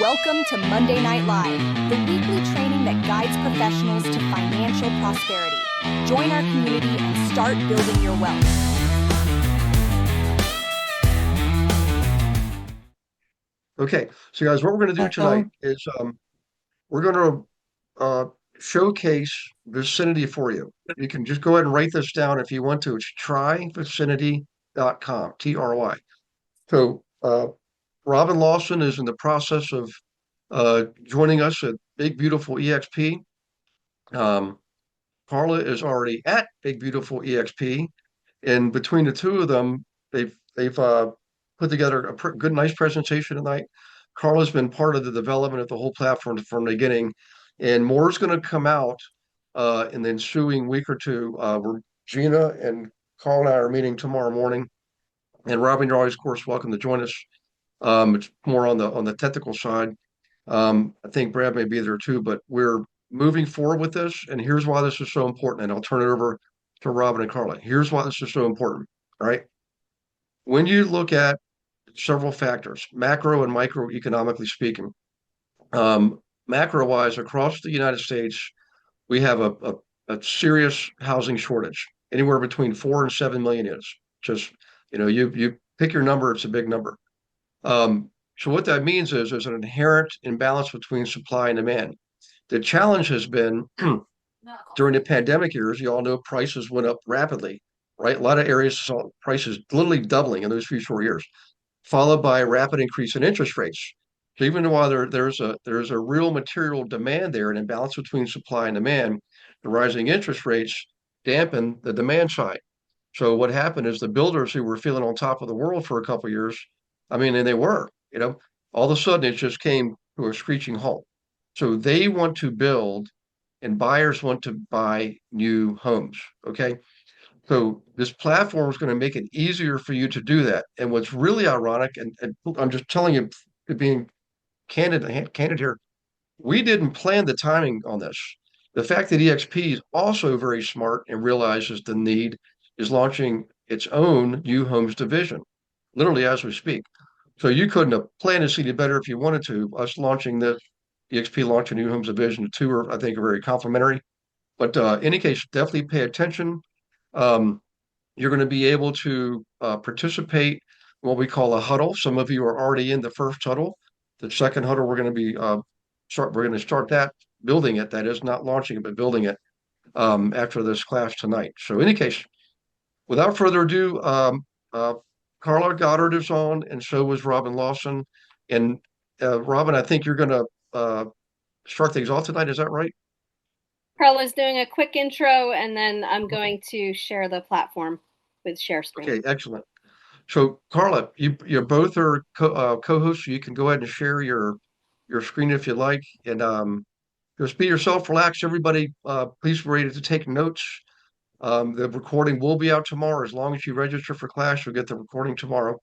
Welcome to Monday Night Live, the weekly training that guides professionals to financial prosperity. Join our community and start building your wealth. Okay, so guys, what we're going to do tonight is we're going to showcase Vicinity for you. You can just go ahead and write this down if you want to. It's tryvicinity.com, Try. So Robin Lawson is in the process of joining us at Big Beautiful EXP. Carla is already at Big Beautiful EXP, and between the two of them, they've put together a good, nice presentation tonight. Carla's been part of the development of the whole platform from the beginning, and more is going to come out in the ensuing week or two. Where Gina and Carla and I are meeting tomorrow morning, and Robin, you're always, of course, welcome to join us. It's more on the technical side. I think Brad may be there too, but we're moving forward with this, and here's why this is so important. And I'll turn it over to Robin and Carla. Here's why this is so important. All right. When you look at several factors, macro and microeconomically speaking, macro wise, across the United States, we have a serious housing shortage, anywhere between 4 and 7 million is just, you pick your number, it's a big number. So what that means is there's an inherent imbalance between supply and demand. The challenge has been during the pandemic years, you all know prices went up rapidly, right? A lot of areas saw prices literally doubling in those few short years, followed by a rapid increase in interest rates. So even while there's a real material demand there, an imbalance between supply and demand, the rising interest rates dampen the demand side. So what happened is the builders who were feeling on top of the world for a couple of years, I mean, and they were, all of a sudden it just came to a screeching halt. So they want to build and buyers want to buy new homes. Okay. So this platform is going to make it easier for you to do that. And what's really ironic, and I'm just telling you, being candid here, we didn't plan the timing on this. The fact that EXP is also very smart and realizes the need is launching its own new homes division, literally as we speak. So you couldn't have planned this any better if you wanted to. Us launching the EXP launching new homes division, the two are, I think, are very complementary. But in any case, definitely pay attention. Um, you're going to be able to participate in what we call a huddle. Some of you are already in the first huddle. The second huddle, we're going to be we're going to start that building it. That is not launching it, but building it after this class tonight. So, in any case, without further ado, Carla Goddard is on, and so was Robin Lawson. And Robin, I think you're going to start things off tonight. Is that right? Carla's doing a quick intro, and then I'm going to share the platform with share screen. Okay, excellent. So, Carla, you both are co-hosts. So you can go ahead and share your screen if you like, and just be yourself, relax. Everybody, please be ready to take notes. The recording will be out tomorrow. As long as you register for class, you'll get the recording tomorrow.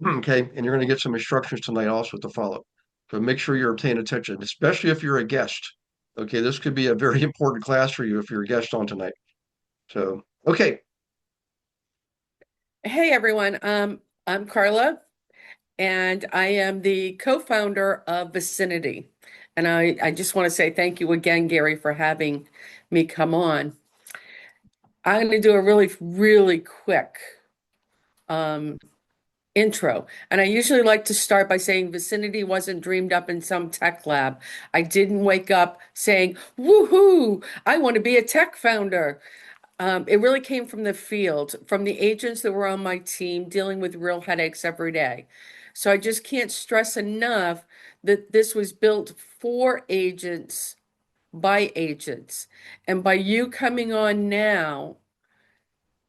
Okay, and you're going to get some instructions tonight also to follow. So make sure you're paying attention, especially if you're a guest. Okay, this could be a very important class for you if you're a guest on tonight. So, okay. Hey everyone, I'm Carla, and I am the co-founder of Vicinity. And I just want to say thank you again, Gary, for having me come on. I'm going to do a really, really quick intro. And I usually like to start by saying Vicinity wasn't dreamed up in some tech lab. I didn't wake up saying, woohoo, I want to be a tech founder. It really came from the field, from the agents that were on my team dealing with real headaches every day. So I just can't stress enough that this was built for agents, by agents. And by you coming on now,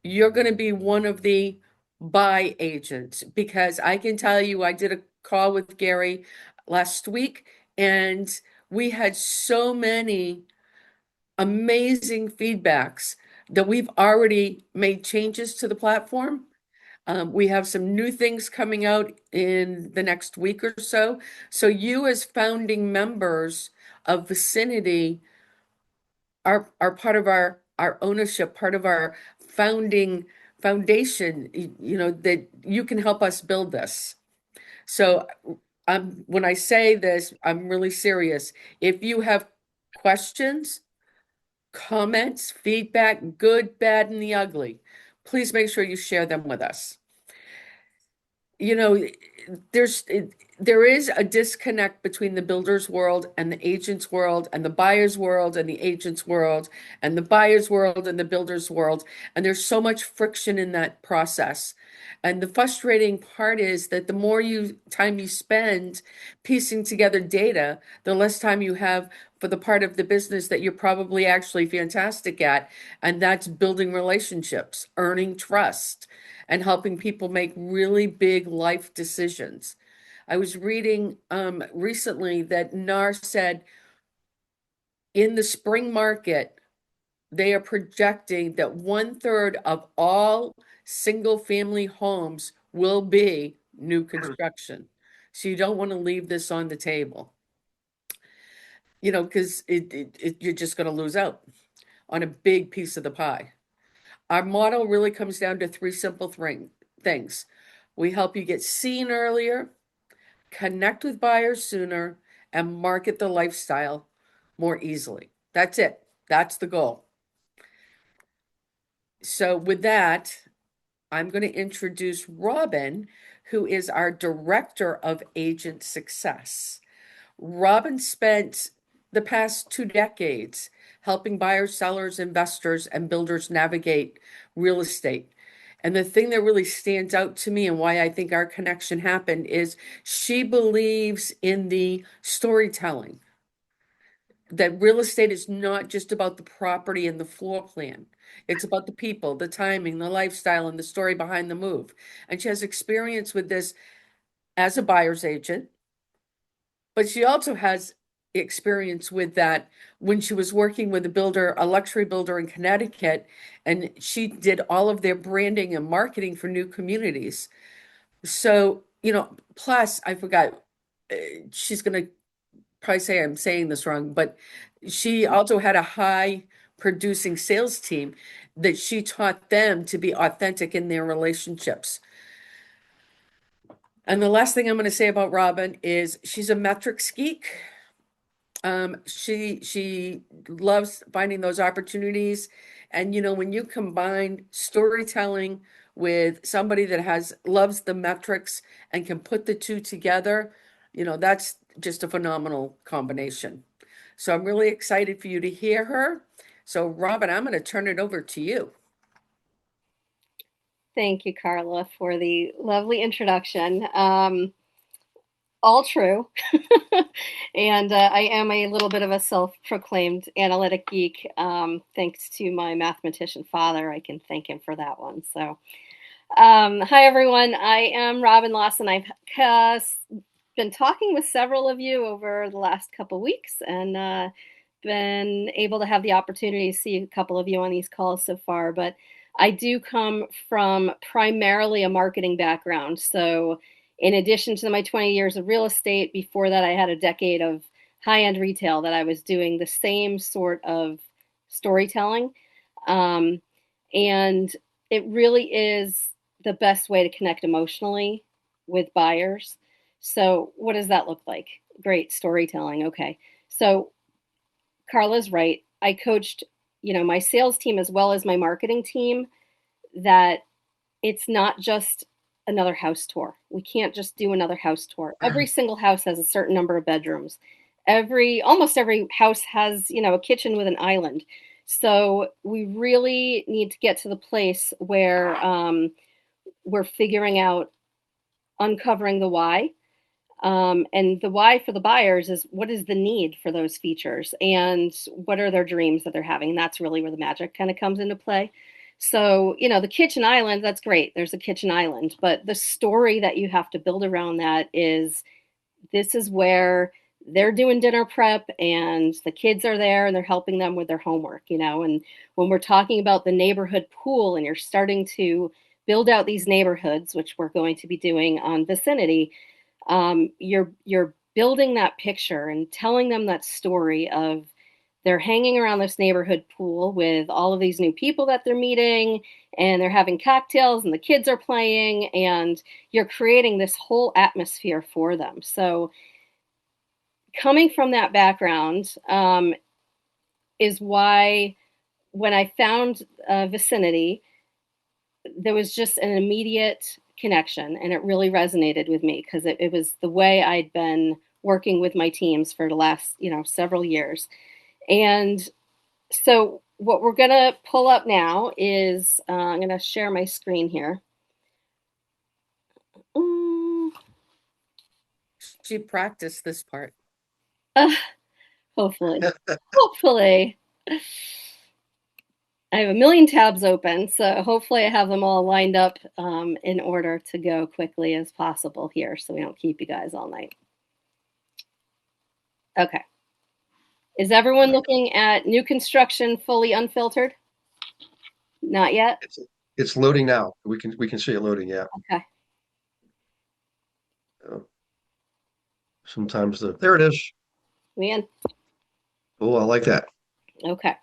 you're going to be one of the by agents, because I can tell you, I did a call with Gary last week, and we had so many amazing feedbacks that we've already made changes to the platform. We have some new things coming out in the next week or so. So you as founding members of Vicinity are part of our ownership, part of our foundation, that you can help us build this. So when I say this, I'm really serious. If you have questions, comments, feedback, good, bad, and the ugly, please make sure you share them with us. You know, there's there is a disconnect between the builder's world and the agent's world and the buyer's world and the agent's world and the buyer's world and the builder's world. And there's so much friction in that process. And the frustrating part is that the more time you spend piecing together data, the less time you have for the part of the business that you're probably actually fantastic at, and that's building relationships, earning trust, and helping people make really big life decisions. I was reading recently that NAR said in the spring market, they are projecting that 1/3 of all single family homes will be new construction. So you don't want to leave this on the table, you know, because you're just going to lose out on a big piece of the pie. Our model really comes down to three simple things. We help you get seen earlier, connect with buyers sooner, and market the lifestyle more easily. That's it. That's the goal. So with that, I'm going to introduce Robin, who is our Director of Agent Success. Robin spent the past 2 decades helping buyers, sellers, investors, and builders navigate real estate. And the thing that really stands out to me and why I think our connection happened is she believes in the storytelling, that real estate is not just about the property and the floor plan. It's about the people, the timing, the lifestyle, and the story behind the move. And she has experience with this as a buyer's agent, but she also has experience with that when she was working with a builder, a luxury builder in Connecticut, and she did all of their branding and marketing for new communities. So, you know, plus I forgot, she's going to probably say I'm saying this wrong, but she also had a high producing sales team that she taught them to be authentic in their relationships. And the last thing I'm going to say about Robin is she's a metrics geek. She loves finding those opportunities. And you know, when you combine storytelling with somebody that loves the metrics and can put the two together, you know, that's just a phenomenal combination. So I'm really excited for you to hear her. So Robin, I'm going to turn it over to you. Thank you, Carla, for the lovely introduction. All true. And I am a little bit of a self-proclaimed analytic geek. Thanks to my mathematician father, I can thank him for that one. So, hi everyone. I am Robin Lawson. I've been talking with several of you over the last couple weeks, and been able to have the opportunity to see a couple of you on these calls so far. But I do come from primarily a marketing background, so in addition to my 20 years of real estate, before that, I had a decade of high-end retail that I was doing the same sort of storytelling. And it really is the best way to connect emotionally with buyers. So what does that look like? Great storytelling. Okay. So Carla's right. I coached, my sales team as well as my marketing team, that it's not just another house tour. We can't just do another house tour. Every single house has a certain number of bedrooms. Almost every house has, a kitchen with an island. So we really need to get to the place where we're figuring out, uncovering the why. And the why for the buyers is, what is the need for those features and what are their dreams that they're having? And that's really where the magic kind of comes into play. So, the kitchen island, that's great. There's a kitchen island, but the story that you have to build around that is, this is where they're doing dinner prep and the kids are there and they're helping them with their homework, and when we're talking about the neighborhood pool and you're starting to build out these neighborhoods, which we're going to be doing on Vicinity, you're building that picture and telling them that story of they're hanging around this neighborhood pool with all of these new people that they're meeting, and they're having cocktails and the kids are playing, and you're creating this whole atmosphere for them. So coming from that background is why when I found Vicinity, there was just an immediate connection, and it really resonated with me because it was the way I'd been working with my teams for the last, several years. And so what we're going to pull up now is I'm going to share my screen here. She practiced this part. Hopefully. Hopefully. I have a million tabs open, so hopefully I have them all lined up in order to go quickly as possible here so we don't keep you guys all night. Okay. Is everyone looking at new construction fully unfiltered? Not yet? It's loading now. We can see it loading, yeah. Okay. Sometimes there it is. We in? Oh, I like that. Okay.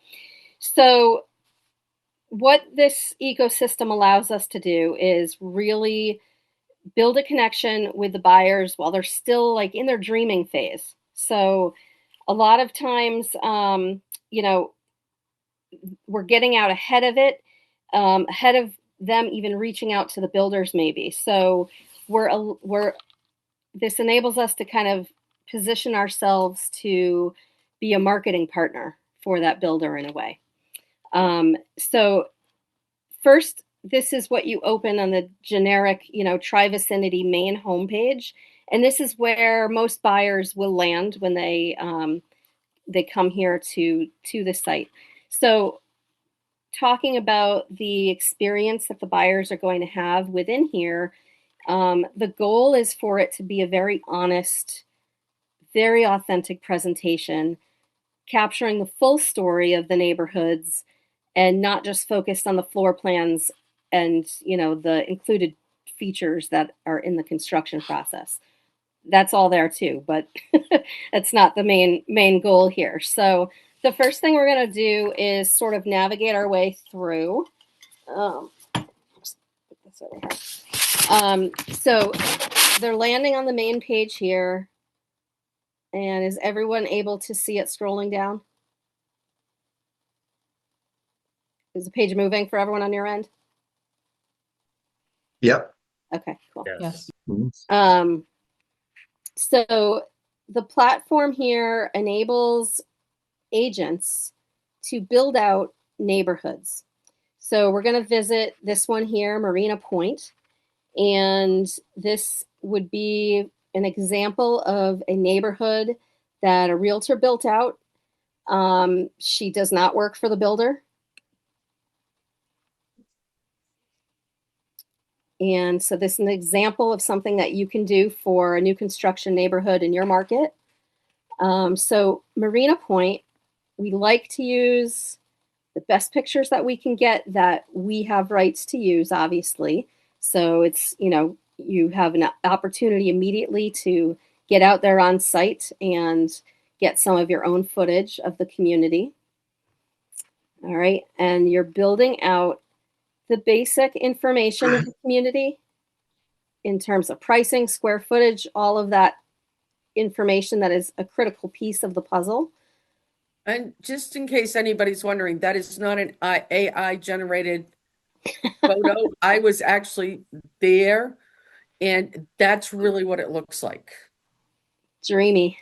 So what this ecosystem allows us to do is really build a connection with the buyers while they're still like in their dreaming phase. So a lot of times, we're getting out ahead of it, ahead of them even reaching out to the builders maybe. So this enables us to kind of position ourselves to be a marketing partner for that builder in a way. So first, this is what you open on the generic, Tri Vicinity main homepage. And this is where most buyers will land when they come here to the site. So talking about the experience that the buyers are going to have within here, the goal is for it to be a very honest, very authentic presentation, capturing the full story of the neighborhoods and not just focused on the floor plans and, the included features that are in the construction process. That's all there too, but that's not the main goal here. So the first thing we're going to do is sort of navigate our way through. Just put this over here. So they're landing on the main page here. And is everyone able to see it scrolling down? Is the page moving for everyone on your end? Yep. Okay, cool. Yes. So the platform here enables agents to build out neighborhoods. So we're going to visit this one here, Marina Point, and this would be an example of a neighborhood that a realtor built out. She does not work for the builder. And so this is an example of something that you can do for a new construction neighborhood in your market. So Marina Point, we like to use the best pictures that we can get that we have rights to use, obviously. So it's, you have an opportunity immediately to get out there on site and get some of your own footage of the community. All right. And you're building out the basic information of the community in terms of pricing, square footage, all of that information that is a critical piece of the puzzle. And just in case anybody's wondering, that is not an AI generated photo. I was actually there, and that's really what it looks like. Dreamy.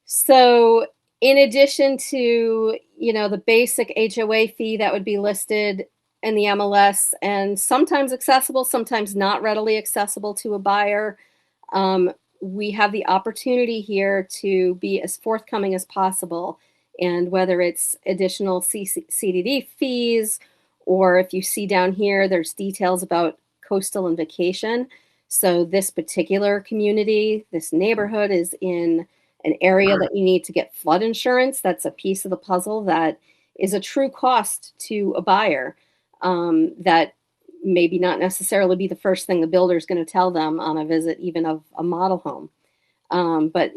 So in addition to, the basic HOA fee that would be listed in the MLS and sometimes accessible, sometimes not readily accessible to a buyer, we have the opportunity here to be as forthcoming as possible. And whether it's additional CDD fees, or if you see down here, there's details about coastal and vacation. So this particular community, this neighborhood is in an area that you need to get flood insurance. That's a piece of the puzzle that is a true cost to a buyer that maybe not necessarily be the first thing the builder is going to tell them on a visit, even of a model home. But,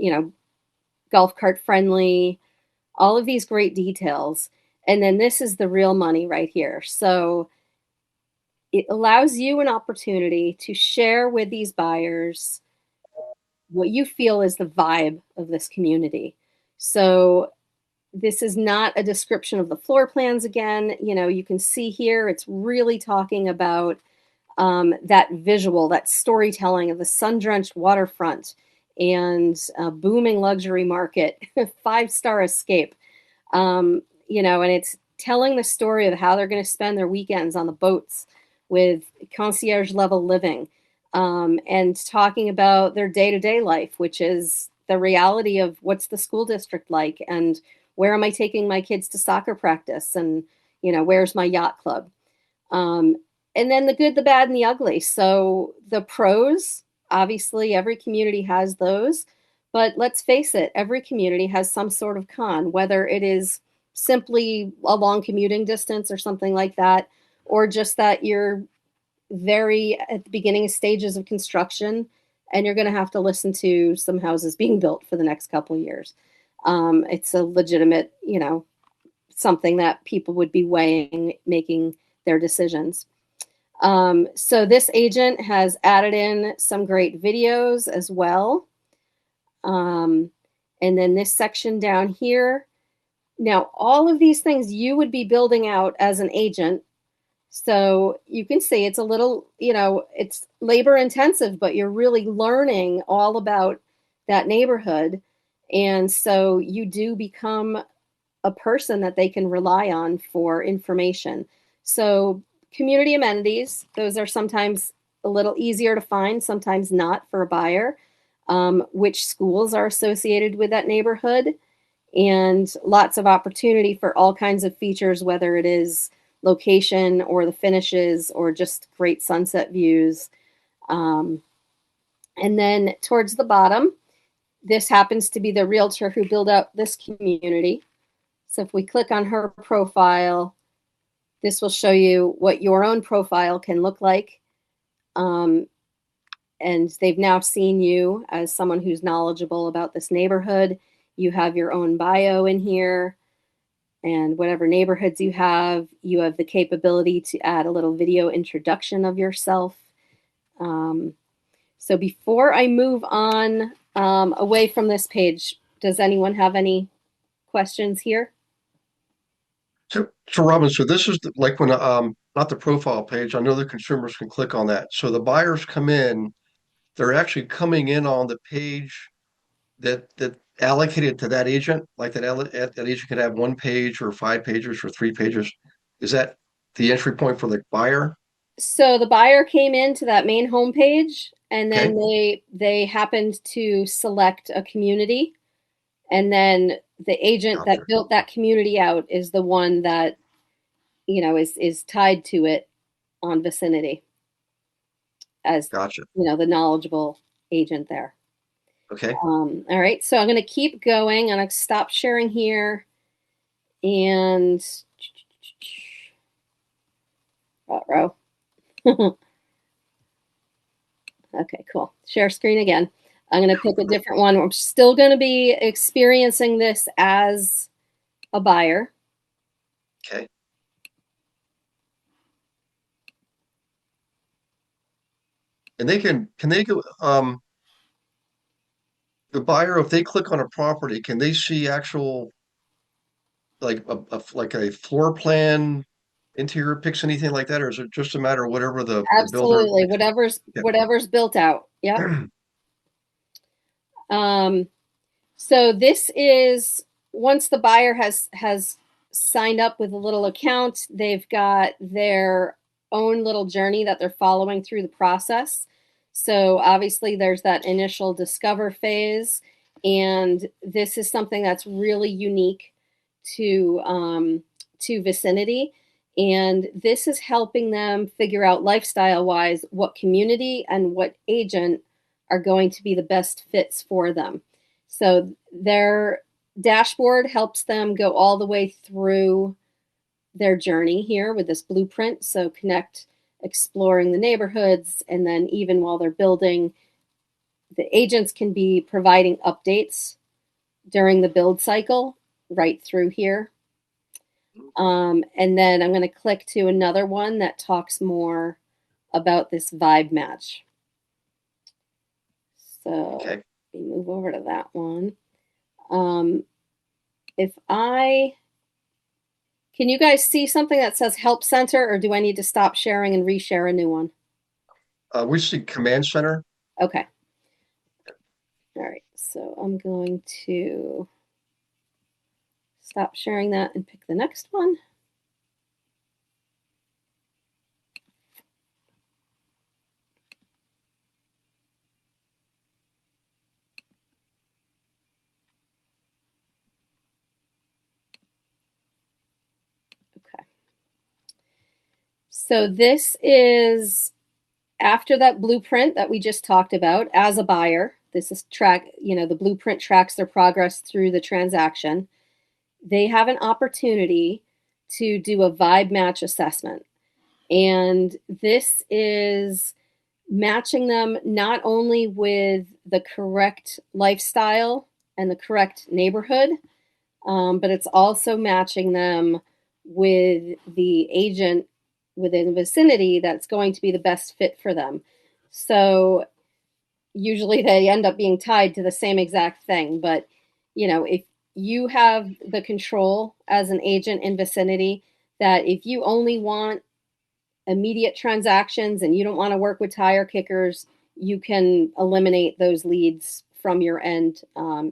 golf cart friendly, all of these great details. And then this is the real money right here. So it allows you an opportunity to share with these buyers what you feel is the vibe of this community. So this is not a description of the floor plans again. You know, you can see here, it's really talking about that visual, that storytelling of the sun-drenched waterfront and a booming luxury market, five-star escape. You know, and it's telling the story of how they're going to spend their weekends on the boats with concierge level living, and talking about their day-to-day life, which is the reality of what's the school district like, and where am I taking my kids to soccer practice, and, you know, where's my yacht club? And then the good, the bad, and the ugly. So the pros, obviously, every community has those. But let's face it, every community has some sort of con, whether it is simply a long commuting distance or something like that, or just that you're very at the beginning stages of construction and you're going to have to listen to some houses being built for the next couple of years. It's a legitimate, you know, something that people would be weighing, making their decisions. So this agent has added in some great videos as well. And then this section down here. Now, all of these things you would be building out as an agent. So you can see it's a little, you know, it's labor intensive, but you're really learning all about that neighborhood. And so you do become a person that they can rely on for information. So community amenities, those are sometimes a little easier to find, sometimes not for a buyer. Which schools are associated with that neighborhood, and lots of opportunity for all kinds of features, whether it is location or the finishes or just great sunset views. And then towards the bottom, this happens to be the realtor who built out this community. So if we click on her profile, this will show you what your own profile can look like. And they've now seen you as someone who's knowledgeable about this neighborhood. You have your own bio in here, and whatever neighborhoods you have the capability to add a little video introduction of yourself. So before I move on away from this page, does anyone have any questions here? So Robin, so this is like when not the profile page. I know the consumers can click on that. So the buyers come in, they're actually coming in on the page that allocated to that agent. Like that agent could have one page or 5 pages or 3 pages. Is that the entry point for the buyer? So the buyer came into that main homepage, and then Okay. they happened to select a community, and then the agent that Gotcha. built that community out is the one that, you know, is tied to it on Vicinity as, Gotcha. you know, the knowledgeable agent there. Okay. All right, so I'm going to keep going. I'm going to stop sharing here, and row. Okay, cool. Share screen again. I'm going to pick a different one. I'm still going to be experiencing this as a buyer. Okay. And can they go the buyer, if they click on a property, can they see actual like like a floor plan, interior pics, anything like that, or is it just a matter of whatever the builder? Absolutely. Yeah. Whatever's built out. Yep. So this is once the buyer has signed up with a little account, they've got their own little journey that they're following through the process. So obviously there's that initial discover phase, and this is something that's really unique to Vicinity. And this is helping them figure out lifestyle wise what community and what agent are going to be the best fits for them. So their dashboard helps them go all the way through their journey here with this blueprint. So connect, exploring the neighborhoods, and then even while they're building, the agents can be providing updates during the build cycle right through here. And then I'm going to click to another one that talks more about this vibe match. So Okay. we move over to that one. If I, can you guys see something that says help center, or do I need to stop sharing and reshare a new one? We see command center. Okay. All right. So I'm going to stop sharing that and pick the next one. Okay. So this is after that blueprint that we just talked about. As a buyer, this is the blueprint tracks their progress through the transaction. They have an opportunity to do a vibe match assessment. And this is matching them not only with the correct lifestyle and the correct neighborhood, but it's also matching them with the agent within the vicinity that's going to be the best fit for them. So usually they end up being tied to the same exact thing. But, if you have the control as an agent in vicinity, that if you only want immediate transactions and you don't want to work with tire kickers, you can eliminate those leads from your end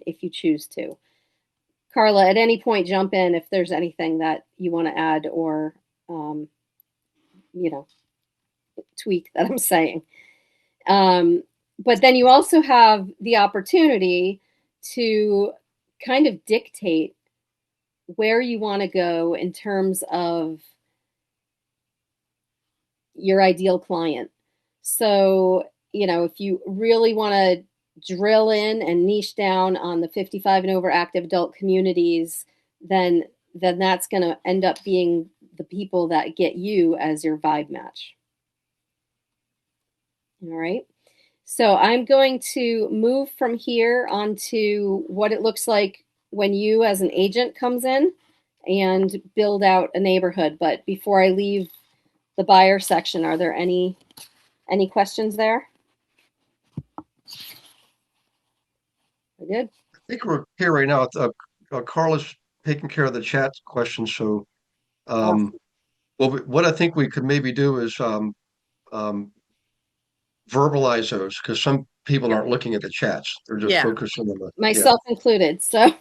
if you choose to. Carla, at any point, jump in if there's anything that you want to add or, you know, tweak that I'm saying. But then you also have the opportunity to kind of dictate where you want to go in terms of your ideal client. So, if you really want to drill in and niche down on the 55 and over active adult communities, then that's going to end up being the people that get you as your vibe match. All right. So I'm going to move from here onto what it looks like when you as an agent comes in and build out a neighborhood. But before I leave the buyer section, are there any questions there? We're good. I think we're here right now. Carla's taking care of the chat questions. So, Awesome. well, what I think we could maybe do is um, verbalize those because some people aren't looking at the chats; they're just Yeah. focusing on the Myself included. So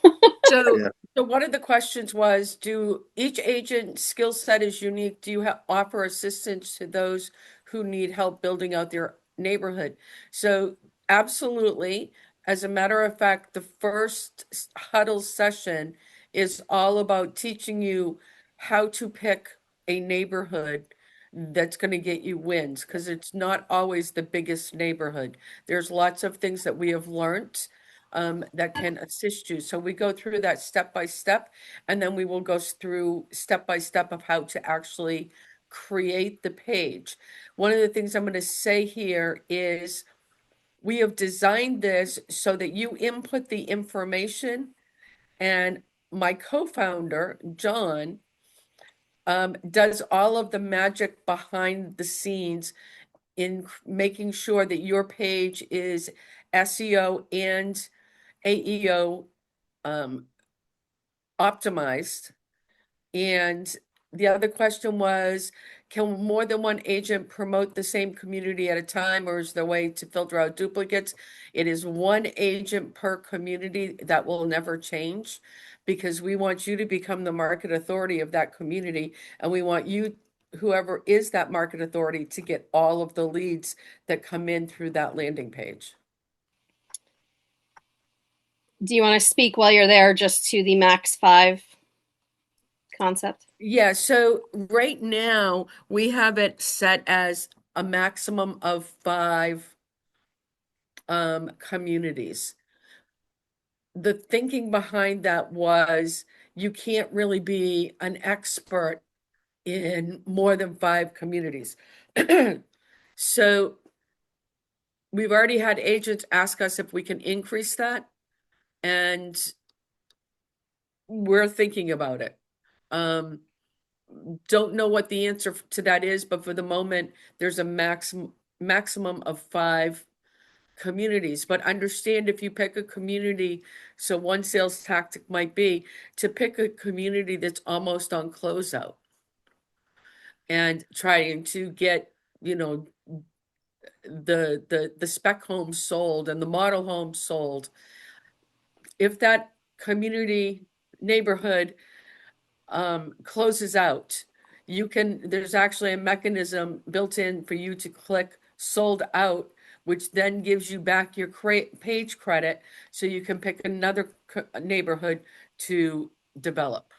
So, yeah. so one of the questions was, do each agent's skill set is unique? Do you offer assistance to those who need help building out their neighborhood? So, absolutely. As a matter of fact, the first huddle session is all about teaching you how to pick a neighborhood that's going to get you wins, because it's not always the biggest neighborhood. There's lots of things that we have learned that can assist you. So we go through that step by step, and then we will go through step by step of how to actually create the page. One of the things I'm going to say here is we have designed this so that you input the information, and my co-founder, John, does all of the magic behind the scenes in making sure that your page is SEO and AEO optimized. And the other question was, can more than one agent promote the same community at a time, or is there a way to filter out duplicates? It is one agent per community. That will never change, because we want you to become the market authority of that community, and we want you, whoever is that market authority, to get all of the leads that come in through that landing page. do you want to speak while you're there just to the max 5 concept? Yeah, so right now we have it set as a maximum of 5 communities. The thinking behind that was you can't really be an expert in more than 5 communities. So we've already had agents ask us if we can increase that, and we're thinking about it. Don't know what the answer to that is, but for the moment, there's a maximum of 5 communities. But understand, if you pick a community, so one sales tactic might be to pick a community that's almost on closeout and trying to get, you know, the spec homes sold and the model homes sold. If that community neighborhood closes out, there's actually a mechanism built in for you to click sold out, which then gives you back your page credit, so you can pick another neighborhood to develop.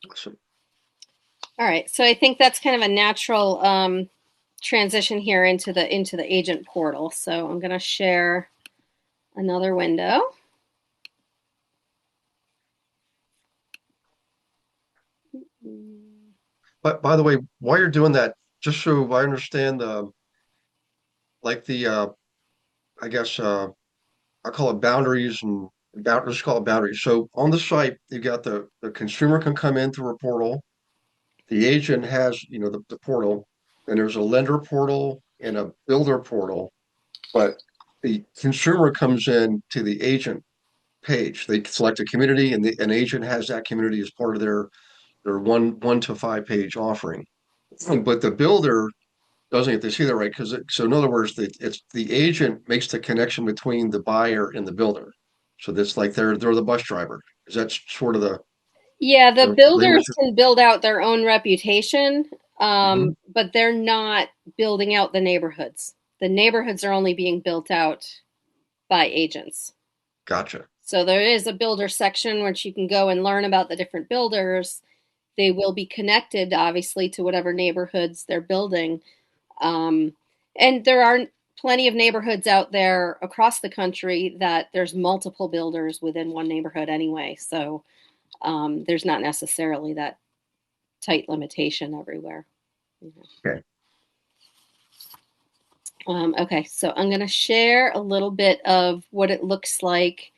Awesome. All right, so I think that's kind of a natural transition here into the agent portal. So I'm going to share another window. But by the way, while you're doing that, just so I understand, like I guess I call it boundaries and let's call it boundaries. So on the site, you got the consumer can come in through a portal. The agent has, the portal, and there's a lender portal and a builder portal, but the consumer comes in to the agent page. They select a community, and an agent has that community as part of their one to 5 page offering. But the builder doesn't get to see that, right? So in other words, it's the agent makes the connection between the buyer and the builder. So that's like they're the bus driver. Is that sort of Yeah, the the layman's? builders can build out their own reputation, Mhm. but they're not building out the neighborhoods. The neighborhoods are only being built out by agents. Gotcha. So there is a builder section which you can go and learn about the different builders. They will be connected, obviously, to whatever neighborhoods they're building. And there are plenty of neighborhoods out there across the country that there's multiple builders within one neighborhood anyway. So there's not necessarily that tight limitation everywhere. Okay. Okay, so I'm going to share a little bit of what it looks like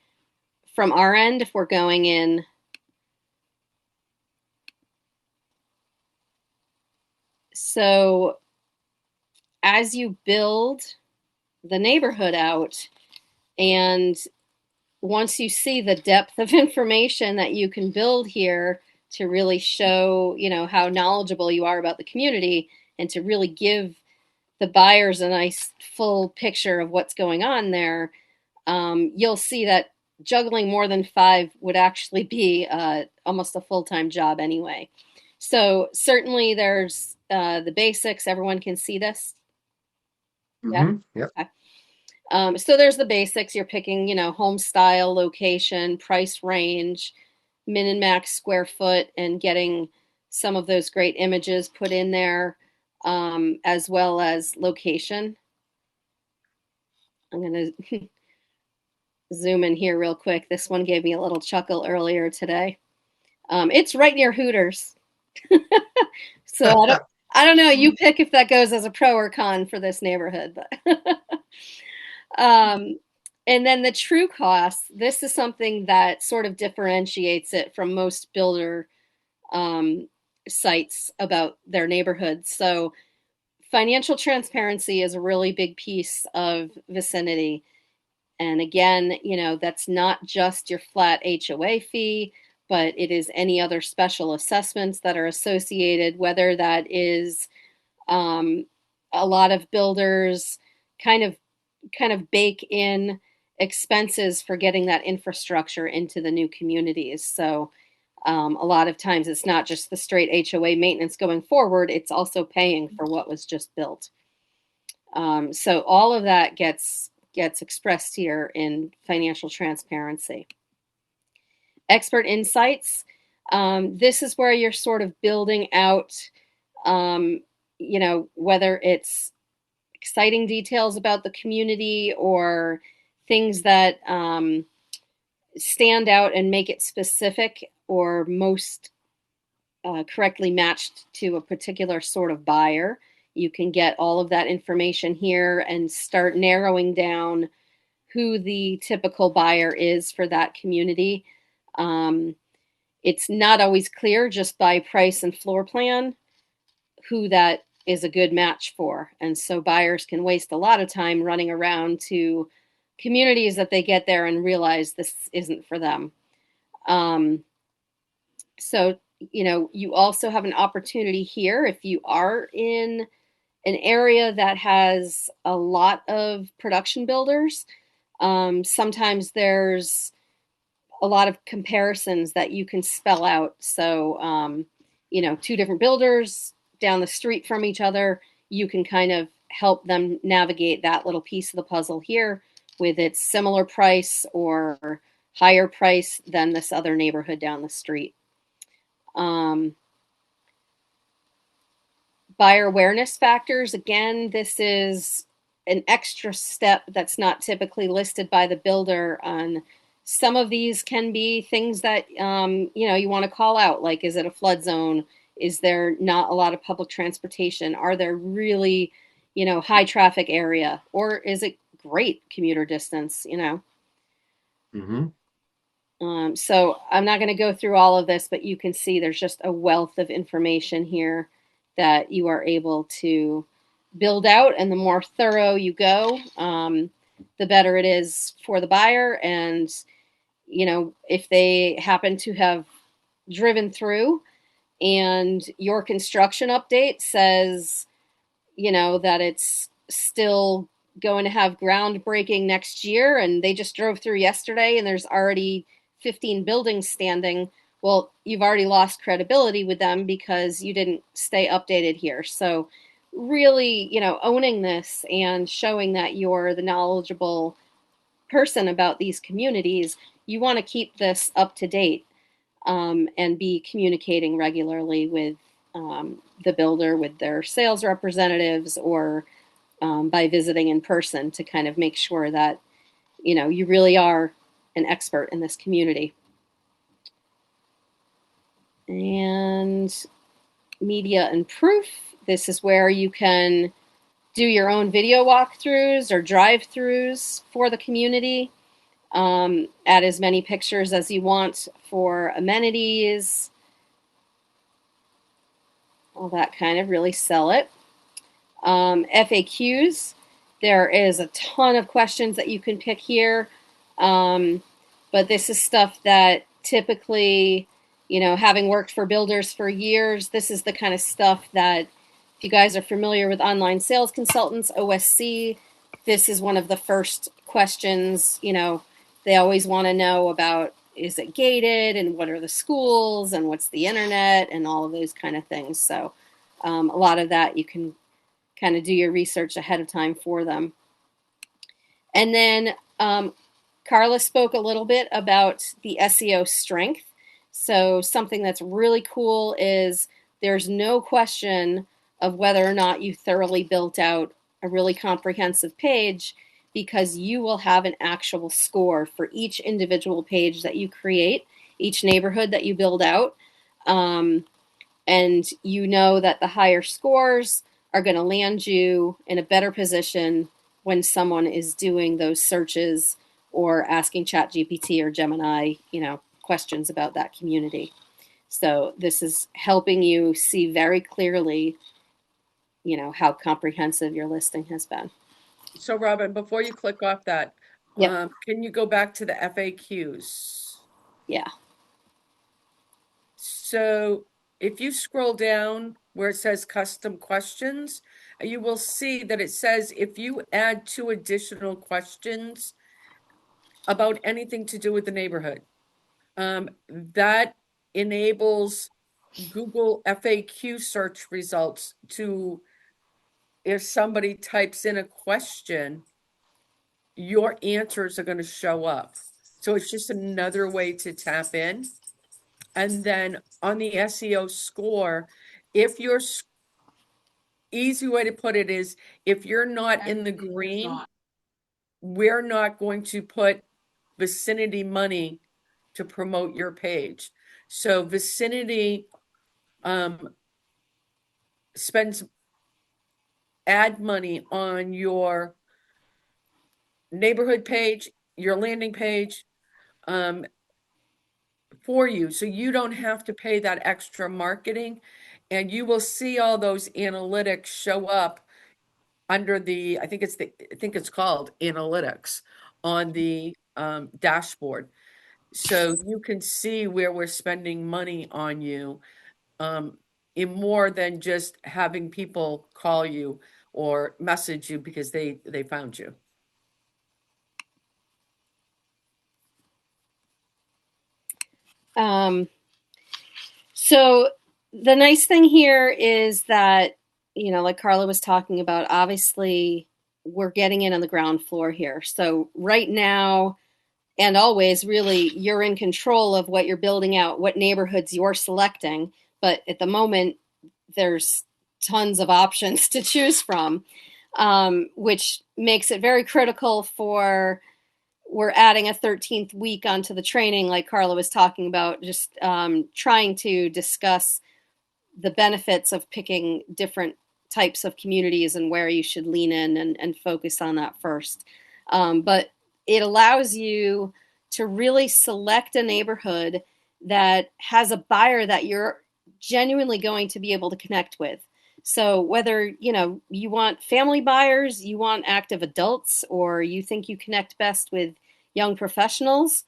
from our end if we're going in. So as you build the neighborhood out, and once you see the depth of information that you can build here to really show, how knowledgeable you are about the community, and to really give the buyers a nice full picture of what's going on there, you'll see that juggling more than 5 would actually be almost a full-time job anyway. So certainly there's the basics. Everyone can see this. Yeah. Yep. Okay. So there's the basics. You're picking, home style, location, price range, min and max square foot, and getting some of those great images put in there, as well as location. I'm going to zoom in here real quick. This one gave me a little chuckle earlier today. It's right near Hooters. So I don't know. You pick if that goes as a pro or con for this neighborhood, but and then the true cost. This is something that sort of differentiates it from most builder sites about their neighborhoods. So financial transparency is a really big piece of Vicinity. And again, that's not just your flat HOA fee, but it is any other special assessments that are associated, whether that is a lot of builders kind of bake in expenses for getting that infrastructure into the new communities. So a lot of times it's not just the straight HOA maintenance going forward, it's also paying for what was just built. So all of that gets expressed here in financial transparency. Expert insights. This is where you're sort of building out, whether it's exciting details about the community or things that stand out and make it specific or most correctly matched to a particular sort of buyer. You can get all of that information here and start narrowing down who the typical buyer is for that community. It's not always clear just by price and floor plan who that is a good match for. And so buyers can waste a lot of time running around to communities that they get there and realize this isn't for them. So, you also have an opportunity here if you are in an area that has a lot of production builders. Sometimes there's a lot of comparisons that you can spell out. So, two different builders down the street from each other, you can kind of help them navigate that little piece of the puzzle here with its similar price or higher price than this other neighborhood down the street. Buyer awareness factors. Again, this is an extra step that's not typically listed by the builder. On some of these can be things that you want to call out, like is it a flood zone? Is there not a lot of public transportation? Are there really high traffic area, or is it great commuter distance? Mm-hmm. So I'm not going to go through all of this, but you can see there's just a wealth of information here that you are able to build out. And the more thorough you go, the better it is for the buyer. And, if they happen to have driven through and your construction update says, that it's still going to have groundbreaking next year and they just drove through yesterday and there's already 15 buildings standing, well, you've already lost credibility with them because you didn't stay updated here. So really, owning this and showing that you're the knowledgeable person about these communities, you want to keep this up to date, and be communicating regularly with the builder, with their sales representatives, or by visiting in person to kind of make sure that you really are an expert in this community. And media and proof. This is where you can do your own video walkthroughs or drive-throughs for the community. Add as many pictures as you want for amenities, all that kind of really sell it. FAQs, there is a ton of questions that you can pick here, but this is stuff that typically, having worked for builders for years, this is the kind of stuff that, if you guys are familiar with online sales consultants, OSC, this is one of the first questions. They always want to know about, is it gated, and what are the schools, and what's the internet, and all of those kind of things. So a lot of that you can kind of do your research ahead of time for them. And then Carla spoke a little bit about the SEO strength. So something that's really cool is there's no question of whether or not you thoroughly built out a really comprehensive page, because you will have an actual score for each individual page that you create, each neighborhood that you build out. And that the higher scores are going to land you in a better position when someone is doing those searches or asking ChatGPT or Gemini, questions about that community. So this is helping you see very clearly, how comprehensive your listing has been. So Robin, before you click off that, Yep. can you go back to the FAQs? Yeah. So if you scroll down where it says custom questions, you will see that it says if you add 2 additional questions about anything to do with the neighborhood, that enables Google FAQ search results to, if somebody types in a question, your answers are going to show up. So it's just another way to tap in. And then on the SEO score, if you're, easy way to put it is, if you're not in the green, we're not going to put Vicinity money to promote your page. So Vicinity spends ad money on your neighborhood page, your landing page, for you, so you don't have to pay that extra marketing, and you will see all those analytics show up under I think it's called analytics on the dashboard. So you can see where we're spending money on you, in more than just having people call you or message you because they found you. So the nice thing here is that, like Carla was talking about, obviously we're getting in on the ground floor here. So right now and always, really, you're in control of what you're building out, what neighborhoods you're selecting. But at the moment, there's tons of options to choose from, which makes it very critical for. We're adding a 13th week onto the training, like Carla was talking about, just trying to discuss the benefits of picking different types of communities and where you should lean in and focus on that first. But it allows you to really select a neighborhood that has a buyer that you're genuinely going to be able to connect with. So whether, you want family buyers, you want active adults, or you think you connect best with young professionals,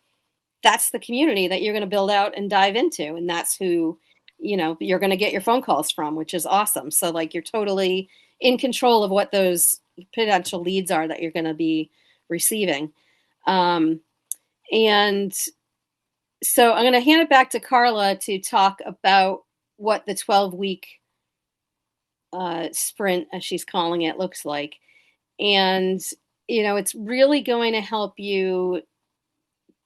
that's the community that you're going to build out and dive into. And that's who, you're going to get your phone calls from, which is awesome. So like you're totally in control of what those potential leads are that you're going to be receiving. And so I'm going to hand it back to Carla to talk about what the 12-week sprint, as she's calling it, looks like. And, it's really going to help you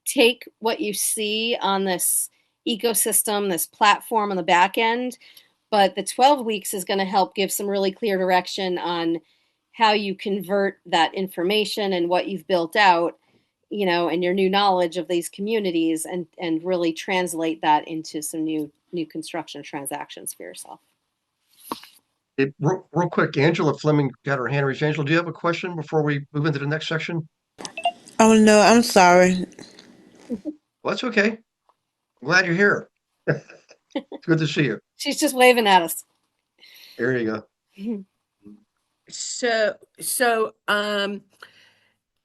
take what you see on this ecosystem, this platform on the back end. But the 12 weeks is going to help give some really clear direction on how you convert that information and what you've built out, and your new knowledge of these communities, and really translate that into some new construction transactions for yourself. Real quick, Angela Fleming got her hand raised. Angela, do you have a question before we move into the next section? Oh no, I'm sorry. Well, that's okay. I'm glad you're here. It's good to see you. She's just waving at us. There you go. So,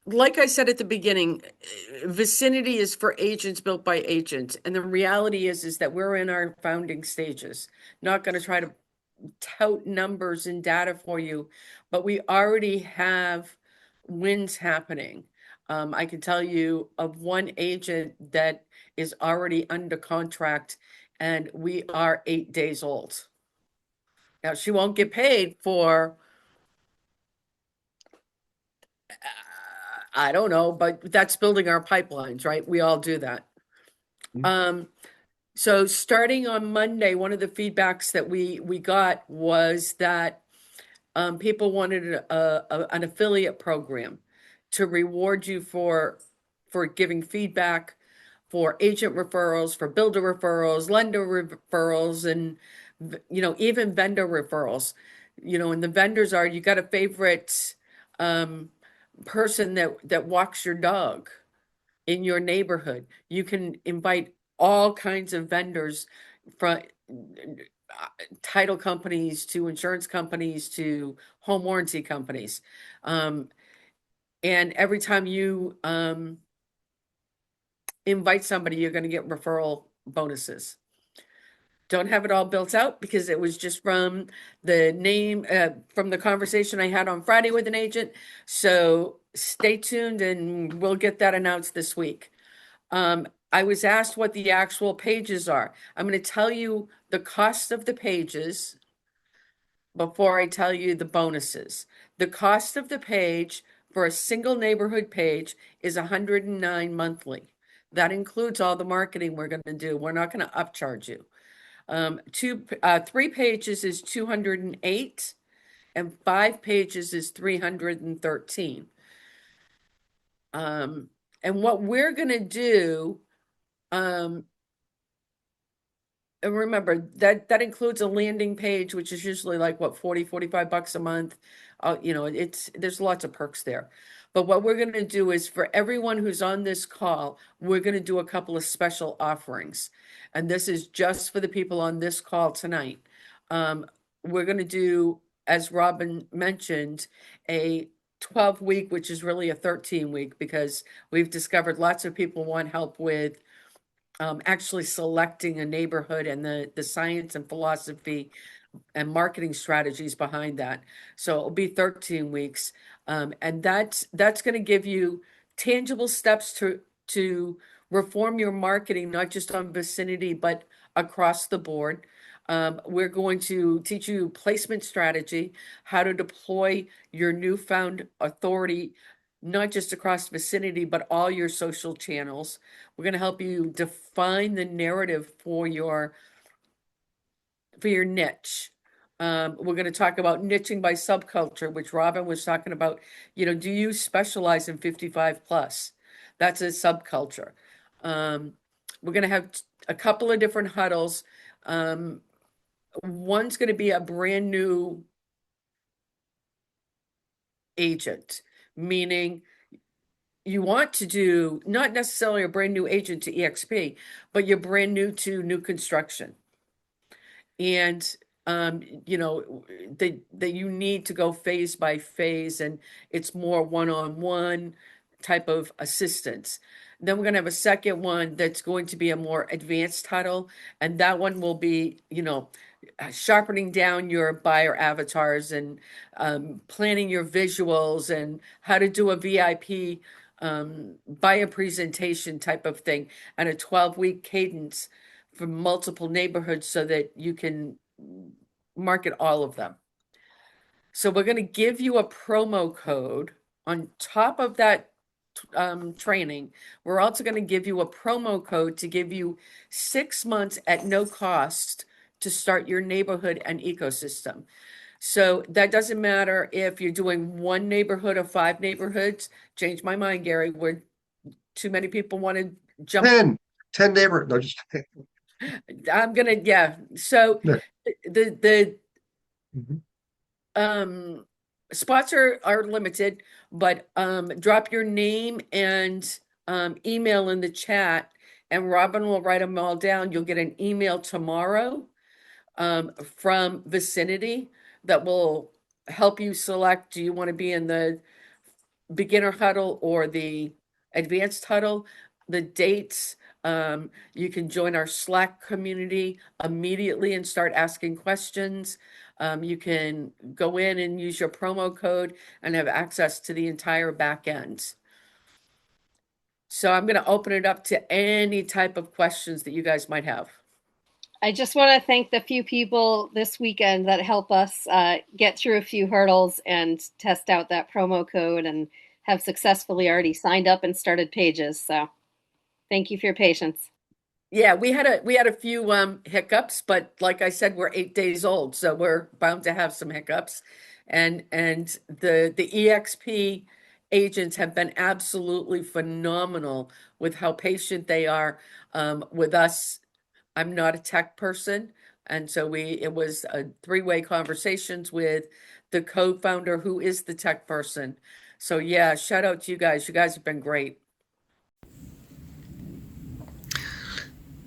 like I said at the beginning, Vicinity is for agents built by agents. And the reality is that we're in our founding stages. Not going to try to tout numbers and data for you, but we already have wins happening. I can tell you of one agent that is already under contract, and we are 8 days old. Now, she won't get paid for, I don't know, but that's building our pipelines, right? We all do that. So starting on Monday, one of the feedbacks that we got was that people wanted an affiliate program to reward you for giving feedback, for agent referrals, for builder referrals, lender referrals, and even vendor referrals. And the vendors are, you got a favorite person that walks your dog in your neighborhood. You can invite all kinds of vendors, from title companies to insurance companies to home warranty companies. And every time you invite somebody, you're going to get referral bonuses. Don't have it all built out because it was just from from the conversation I had on Friday with an agent. So stay tuned and we'll get that announced this week. I was asked what the actual pages are. I'm going to tell you the cost of the pages before I tell you the bonuses. The cost of the page for a single neighborhood page is $109 monthly. That includes all the marketing we're going to do. We're not going to upcharge you. 3 pages is $208, and 5 pages is $313. And what we're going to do, and remember that includes a landing page, which is usually like what, $40, $45 a month. There's lots of perks there. But what we're going to do is for everyone who's on this call, we're going to do a couple of special offerings. And this is just for the people on this call tonight. We're going to do, as Robin mentioned, a 12-week, which is really a 13-week, because we've discovered lots of people want help with actually selecting a neighborhood and the science and philosophy and marketing strategies behind that. So it'll be 13 weeks. And that's going to give you tangible steps to reform your marketing, not just on Vicinity, but across the board. We're going to teach you placement strategy, how to deploy your newfound authority, not just across Vicinity, but all your social channels. We're going to help you define the narrative for your niche. We're going to talk about niching by subculture, which Robin was talking about. Do you specialize in 55 plus? That's a subculture. We're going to have a couple of different huddles. One's going to be a brand new agent, meaning you want to do not necessarily a brand new agent to EXP, but you're brand new to new construction. And that you need to go phase by phase, and it's more one-on-one type of assistance. Then we're going to have a second one that's going to be a more advanced title, and that one will be, sharpening down your buyer avatars and planning your visuals and how to do a VIP buyer presentation type of thing, and a 12-week cadence for multiple neighborhoods so that you can market all of them. So we're going to give you a promo code on top of that training. We're also going to give you a promo code to give you 6 months at no cost to start your neighborhood and ecosystem. So that doesn't matter if you're doing one neighborhood or 5 neighborhoods. Change my mind, Gary, where too many people want to jump. 10 neighborhoods. No, just I'm gonna, yeah. So Yeah. the Mhm. spots are limited, but drop your name and email in the chat, and Robin will write them all down. You'll get an email tomorrow from Vicinity that will help you select, do you want to be in the beginner huddle or the advanced huddle, the dates. You can join our Slack community immediately and start asking questions. You can go in and use your promo code and have access to the entire back end. So I'm going to open it up to any type of questions that you guys might have. I just want to thank the few people this weekend that help us get through a few hurdles and test out that promo code and have successfully already signed up and started pages. So thank you for your patience. Yeah, we had a few hiccups, but like I said, we're 8 days old, so we're bound to have some hiccups. And the EXP agents have been absolutely phenomenal with how patient they are with us. I'm not a tech person, and so it was a 3-way conversations with the co-founder who is the tech person. So yeah, shout out to you guys. You guys have been great.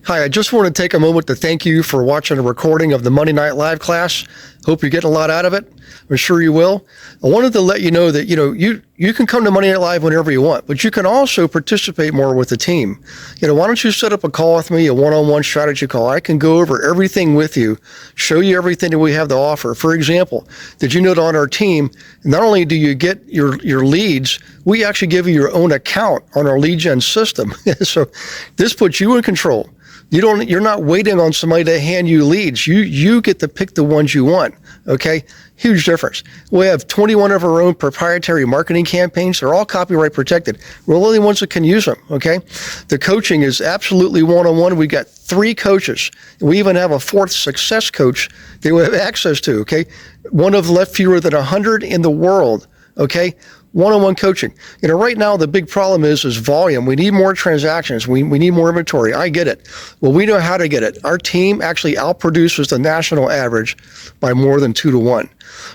Hi, I just want to take a moment to thank you for watching a recording of the Monday Night Live class. Hope you're getting a lot out of it. I'm sure you will. I wanted to let you know that, you can come to Monday Night Live whenever you want, but you can also participate more with the team. Why don't you set up a call with me, a one-on-one strategy call? I can go over everything with you, show you everything that we have to offer. For example, did you know that on our team, not only do you get your leads, we actually give you your own account on our lead gen system. So this puts you in control. You're not waiting on somebody to hand you leads. You get to pick the ones you want. Okay. Huge difference. We have 21 of our own proprietary marketing campaigns. They're all copyright protected. We're the only ones that can use them. Okay. The coaching is absolutely one-on-one. We got 3 coaches. We even have a 4th success coach that we have access to. Okay. One of left fewer than 100 in the world. Okay. one-on-one coaching. Right now the big problem is volume. We need more transactions. We need more inventory. I get it. Well, we know how to get it. Our team actually outproduces the national average by more than 2-to-1.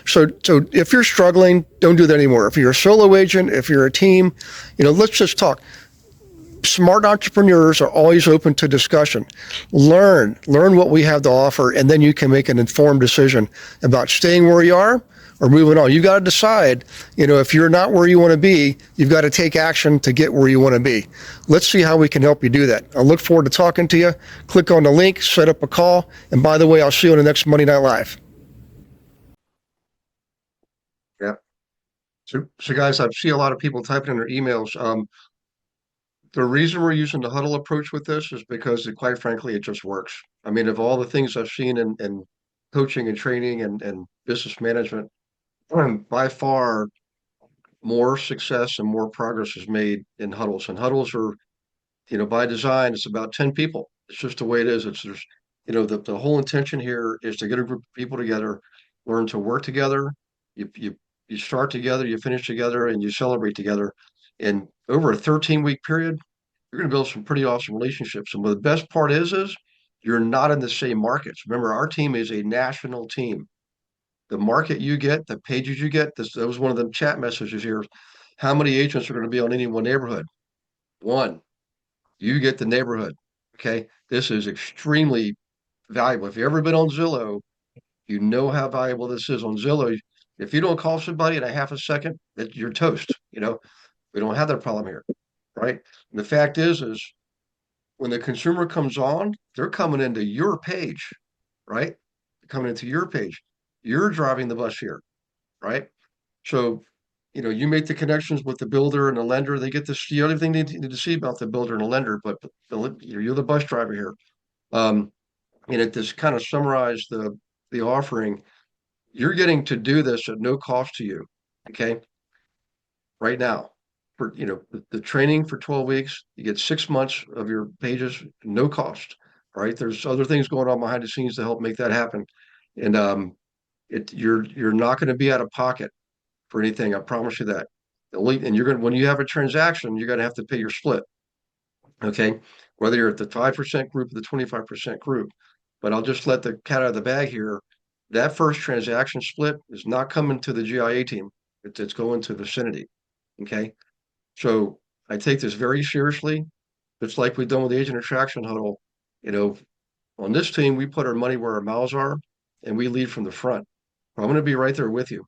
So if you're struggling, don't do that anymore. If you're a solo agent, if you're a team, let's just talk. Smart entrepreneurs are always open to discussion. Learn what we have to offer, and then you can make an informed decision about staying where you are or moving on. You got to decide, if you're not where you want to be, you've got to take action to get where you want to be. Let's see how we can help you do that. I look forward to talking to you. Click on the link, set up a call, and by the way, I'll see you on the next Monday Night Live. Yeah. So guys, I see a lot of people typing in their emails. The reason we're using the huddle approach with this is because, quite frankly, it just works. I mean, of all the things I've seen in coaching and training and business management, by far more success and more progress is made in huddles. And huddles are, by design, it's about 10 people. It's just the way it is. The whole intention here is to get a group of people together, learn to work together. You start together, you finish together, and you celebrate together. And over a 13-week period, you're going to build some pretty awesome relationships. And what the best part is you're not in the same markets. Remember, our team is a national team. The market you get, the pages you get, that was one of the chat messages here. How many agents are going to be on any one neighborhood? One. You get the neighborhood. Okay. This is extremely valuable. If you've ever been on Zillow, you know how valuable this is on Zillow. If you don't call somebody in a half a second, you're toast. We don't have that problem here, right? And the fact is when the consumer comes on, they're coming into your page, right? Coming into your page. You're driving the bus here, right? So, you make the connections with the builder and the lender. They get to see everything they need to see about the builder and the lender, but you're the bus driver here. And it just kind of summarized the offering. You're getting to do this at no cost to you, okay? Right now, for the training for 12 weeks, you get 6 months of your pages, no cost. All right, there's other things going on behind the scenes to help make that happen, and you're not going to be out of pocket for anything. I promise you that. And you're going when you have a transaction, you're going to have to pay your split. Okay, whether you're at the 5% group or the 25% group. But I'll just let the cat out of the bag here. That first transaction split is not coming to the GIA team. It's going to Vicinity. Okay. So I take this very seriously. It's like we've done with the agent attraction huddle. On this team, we put our money where our mouths are and we lead from the front. I'm going to be right there with you.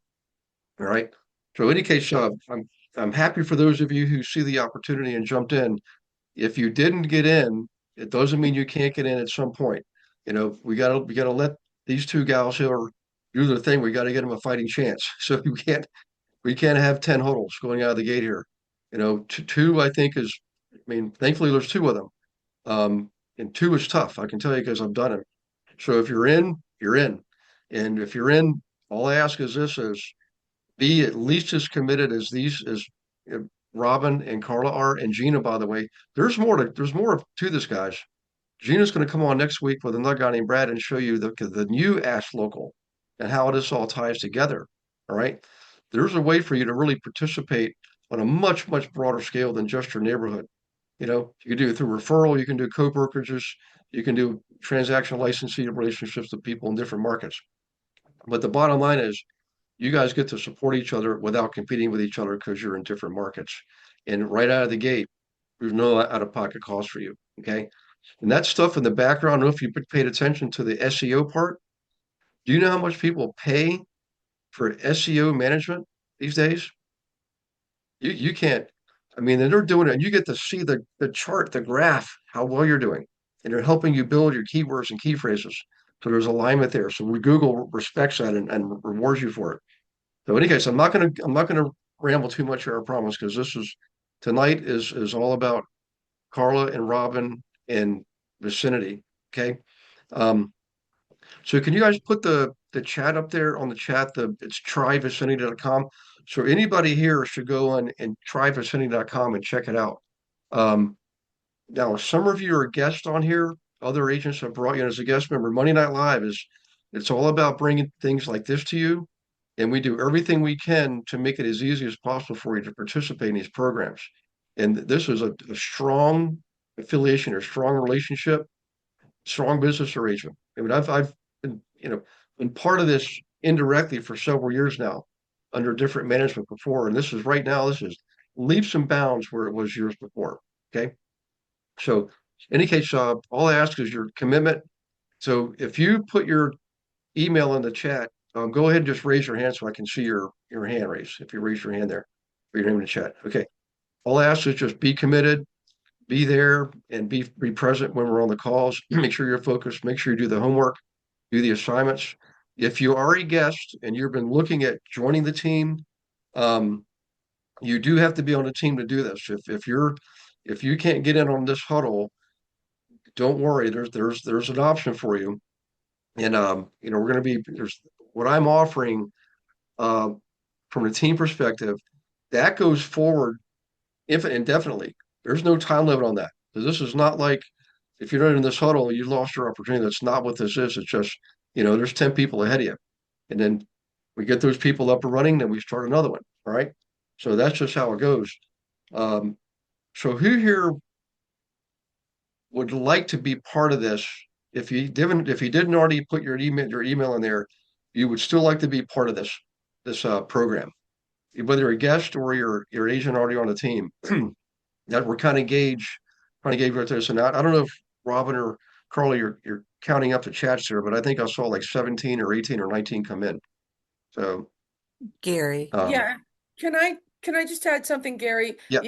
All right. So in any case, I'm happy for those of you who see the opportunity and jumped in. If you didn't get in, it doesn't mean you can't get in at some point. We gotta let these two gals here do their thing. We got to get them a fighting chance. So we can't have 10 huddles going out of the gate here. Two, I think thankfully there's two of them. And two is tough. I can tell you because I've done it. So if you're in, you're in. And if you're in, all I ask is be at least as committed as Robin and Carla are, and Gina, by the way. There's more to this, guys. Gina's going to come on next week with another guy named Brad and show you the new Ask Local and how this all ties together. All right. There's a way for you to really participate on a much, much broader scale than just your neighborhood. You can do it through referral, you can do co-brokerages, you can do transaction licensing relationships with people in different markets. But the bottom line is you guys get to support each other without competing with each other because you're in different markets. And right out of the gate, there's no out-of-pocket cost for you. Okay. And that stuff in the background, I don't know if you paid attention to the SEO part. Do you know how much people pay for SEO management these days? You can't. I mean, and they're doing it, and you get to see the chart, the graph, how well you're doing, and they're helping you build your keywords and key phrases. So there's alignment there. So Google respects that and rewards you for it. So in any case, I'm not gonna ramble too much here, I promise, because tonight is all about Carla and Robin and Vicinity. Okay. So can you guys put the chat up there on the chat? It's tryvicinity.com. So anybody here should go on and tryvicinity.com and check it out. Now, some of you are guests on here. Other agents have brought you in as a guest member. Monday Night Live it's all about bringing things like this to you. and we do everything we can to make it as easy as possible for you to participate in these programs. And this is a strong affiliation or strong relationship, strong business arrangement. I mean, I've been, been part of this indirectly for several years now under different management before. And this is right now, this is leaps and bounds where it was years before. Okay. So in any case, all I ask is your commitment. So if you put your email in the chat, go ahead and just raise your hand so I can see your hand raised. If you raise your hand there, or your name in the chat. Okay. All I ask is just be committed, be there, and be present when we're on the calls. Make sure you're focused. Make sure you do the homework, do the assignments. If you are a guest and you've been looking at joining the team, um, you do have to be on the team to do this. If you can't get in on this huddle, don't worry. There's an option for you. And we're going to be there's what I'm offering uh, from a team perspective that goes forward indefinitely. There's no time limit on that. So this is not like if you're not in this huddle, you lost your opportunity. That's not what this is. It's just, there's 10 people ahead of you. And then we get those people up and running, then we start another one. All right. So that's just how it goes. Um, so who here would like to be part of this? If you didn't already put your email in there, you would still like to be part of this program, whether you're a guest or your agent already on the team. That we're trying to gauge what this. And I don't know if Robin or Carly, you're counting up the chats there, but I think I saw like 17 or 18 or 19 come in. So Gary. Yeah. Can I just add something, Gary? Yeah.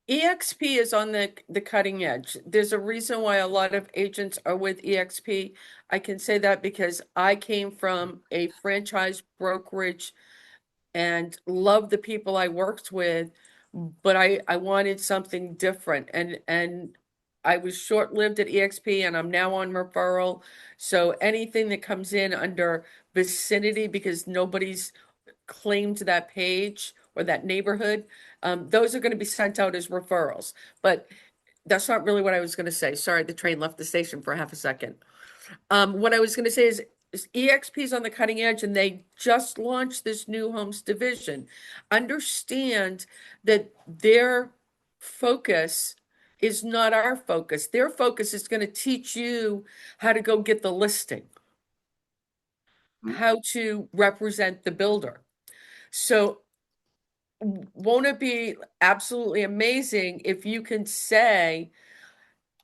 EXP is on the cutting edge. There's a reason why a lot of agents are with EXP. I can say that because I came from a franchise brokerage and loved the people I worked with, but I wanted something different. And I was short-lived at EXP and I'm now on referral. So anything that comes in under Vicinity, because nobody's claimed that page or that neighborhood, those are going to be sent out as referrals. But that's not really what I was going to say. Sorry, the train left the station for half a second. What I was going to say is EXP's on the cutting edge and they just launched this new homes division. Understand that their focus is not our focus. Their focus is going to teach you how to go get the listing, how to represent the builder. So won't it be absolutely amazing if you can say,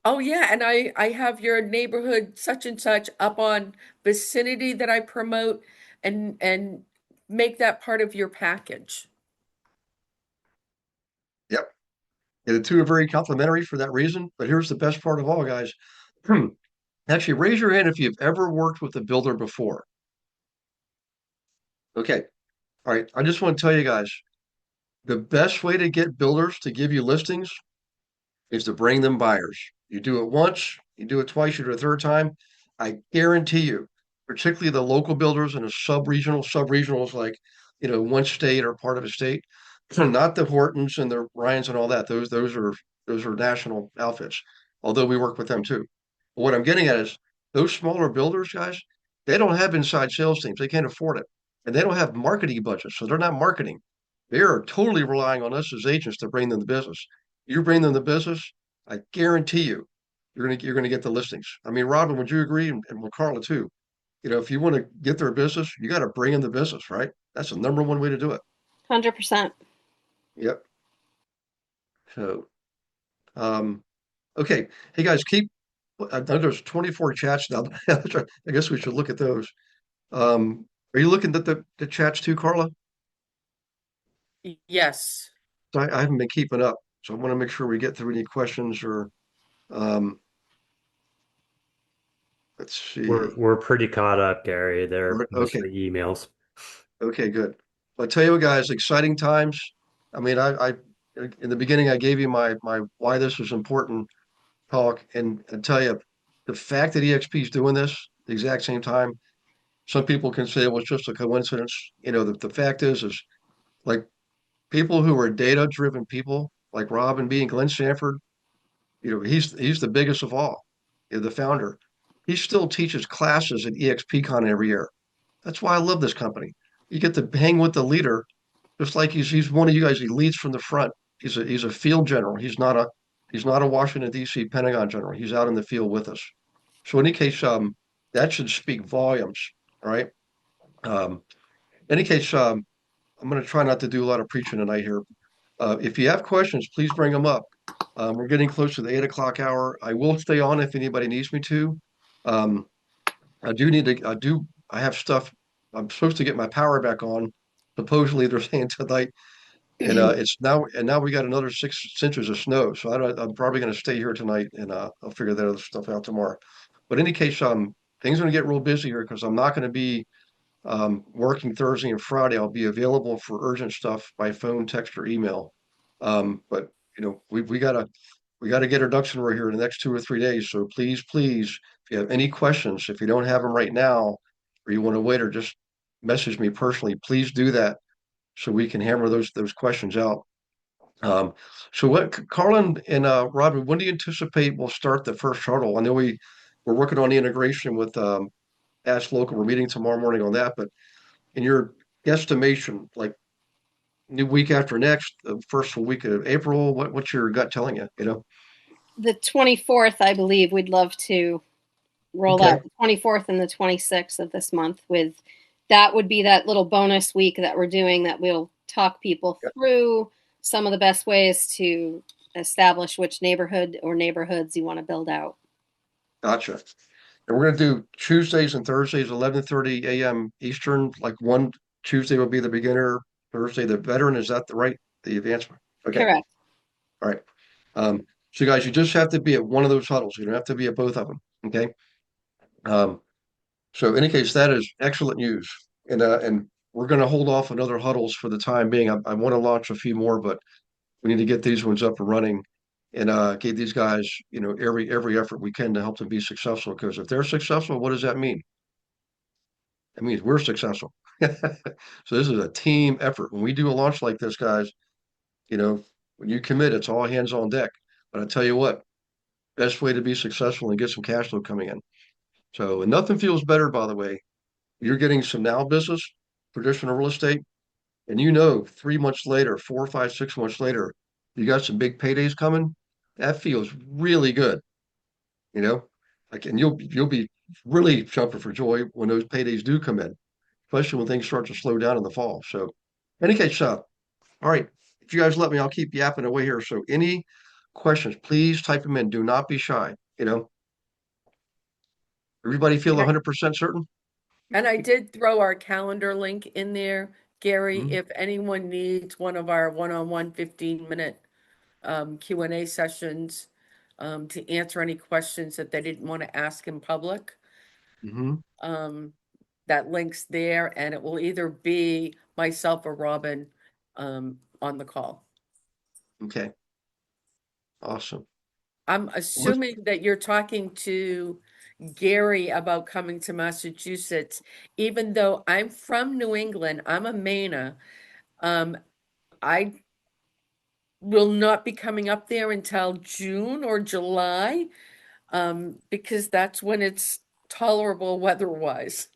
oh yeah, and I have your neighborhood such and such up on Vicinity that I promote and make that part of your package. Yep. And the two are very complementary for that reason. But here's the best part of all, guys. Actually, raise your hand if you've ever worked with a builder before. Okay. All right. I just want to tell you guys, the best way to get builders to give you listings is to bring them buyers. You do it once, you do it twice, you do it a third time. I guarantee you, particularly the local builders and the sub-regionals like, one state or part of a state, not the Hortons and the Ryans and all that. Those are national outfits, although we work with them too. But what I'm getting at is those smaller builders, guys, they don't have inside sales teams. They can't afford it. And they don't have marketing budgets, so they're not marketing. They are totally relying on us as agents to bring them the business. You bring them the business, I guarantee you're gonna get the listings. I mean, Robin, would you agree? And with Carla too. If you want to get their business, you got to bring in the business, right? That's the number one way to do it. 100%. Yep. So, okay. Hey guys, I know there's 24 chats now. I guess we should look at those. Are you looking at the chats too, Carla? Yes. I haven't been keeping up, so I want to make sure we get through any questions or, um, let's see. We're pretty caught up, Gary. They're Okay. mostly emails. Okay, good. I'll tell you guys, exciting times. I mean, I in the beginning I gave you my why this is important talk, and I tell you, the fact that EXP is doing this the exact same time, some people can say it was just a coincidence. The fact is like people who are data-driven people, like Rob and B and Glenn Sanford, he's the biggest of all, the founder. He still teaches classes at EXPCon every year. That's why I love this company. you get to hang with the leader, just like he's one of you guys. He leads from the front. He's a field general. He's not a Washington D.C. Pentagon general. He's out in the field with us. So in any case, that should speak volumes. All right. Um, in any case, I'm going to try not to do a lot of preaching tonight here. If you have questions, please bring them up. We're getting close to the 8 o'clock hour. I will stay on if anybody needs me to. Um, I have stuff. I'm supposed to get my power back on. Supposedly they're saying tonight, and now we got another 6 inches of snow. So I'm probably going to stay here tonight, and I'll figure that other stuff out tomorrow. But in any case, things are going to get real busy here because I'm not going to be working Thursday and Friday. I'll be available for urgent stuff by phone, text, or email. But we gotta get our ducks in a row here in the next 2 or 3 days. So please, if you have any questions, if you don't have them right now, or you want to wait, or just message me personally, please do that so we can hammer those questions out. Um, so what, Carlin and Robin, when do you anticipate we'll start the first shuttle? I know we're working on the integration with Ask Local. We're meeting tomorrow morning on that, but in your estimation, like new week after next, the first full week of April, what's your gut telling you? The 24th, I believe, we'd love to roll Okay. out the 24th and the 26th of this month. With that would be that little bonus week that we're doing, that we'll talk people through some of the best ways to establish which neighborhood or neighborhoods you want to build out. Gotcha. And we're gonna do Tuesdays and Thursdays, 11:30 a.m. Eastern. Like one Tuesday will be the beginner, Thursday the veteran. Is that the advancement? Okay. Correct. All right. So guys, you just have to be at one of those huddles. You don't have to be at both of them. Okay. Um, so in any case, that is excellent news. And we're gonna hold off on other huddles for the time being. I want to launch a few more, but we need to get these ones up and running and give these guys, every effort we can to help them be successful. Because if they're successful, what does that mean? It means we're successful. So this is a team effort. When we do a launch like this, guys, you know, when you commit, it's all hands on deck. But I tell you what, best way to be successful and get some cash flow coming in. So, and nothing feels better, by the way. You're getting some now business, traditional real estate, and 3 months later, 4, 5, 6 months later, you got some big paydays coming. That feels really good, you know. Like, and you'll be really jumping for joy when those paydays do come in, especially when things start to slow down in the fall. So, in any case, all right. If you guys let me, I'll keep yapping away here. So, any questions, please type them in. Do not be shy. Everybody feel 100% certain? And I did throw our calendar link in there, Gary, Mhm. if anyone needs one of our one-on-one 15-minute Q&A sessions to answer any questions that they didn't want to ask in public. Mhm. That link's there, and it will either be myself or Robin on the call. Okay. Awesome. I'm assuming that you're talking to Gary about coming to Massachusetts, even though I'm from New England, I'm a Mainer. I will not be coming up there until June or July, because that's when it's tolerable weather-wise.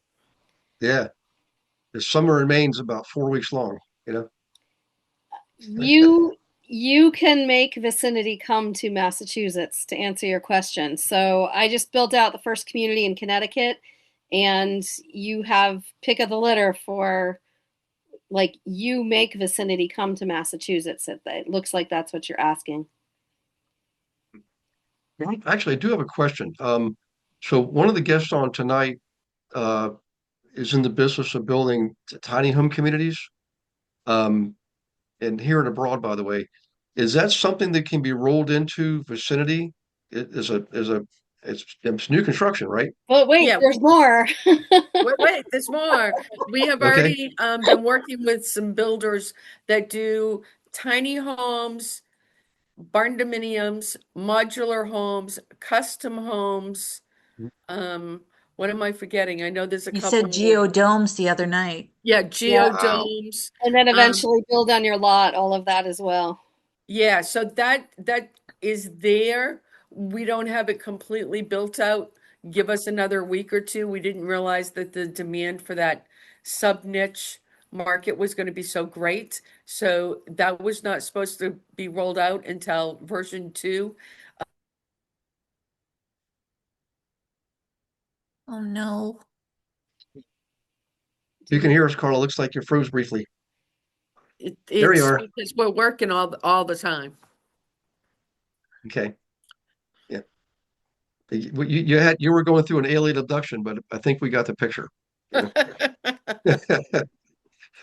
Yeah. The summer remains about 4 weeks long, you know? You can make Vicinity come to Massachusetts, to answer your question. So I just built out the first community in Connecticut, and you have pick of the litter for, like, you make Vicinity come to Massachusetts. It looks like that's what you're asking. Actually, I do have a question. So one of the guests on tonight uh, is in the business of building tiny home communities, um, and here and abroad, by the way. Is that something that can be rolled into Vicinity? It it's new construction, right? But wait, Yeah, there's more. wait, there's more. We have Okay. already been working with some builders that do tiny homes, barn dominiums, modular homes, custom homes. What am I forgetting? I know there's a You couple said more. geodomes the other night. Yeah, Yeah. Wow. geodomes. And then Um, eventually build on your lot, all of that as well. yeah, so that is there. We don't have it completely built out. Give us another week or two. We didn't realize that the demand for that sub niche market was going to be so great. So that was not supposed to be rolled out until version 2. Oh no. You can hear us, Carla. Looks like you froze briefly. There you It's are. because we're working all the time. Okay. Yeah. You were going through an alien abduction, but I think we got the picture. Yeah.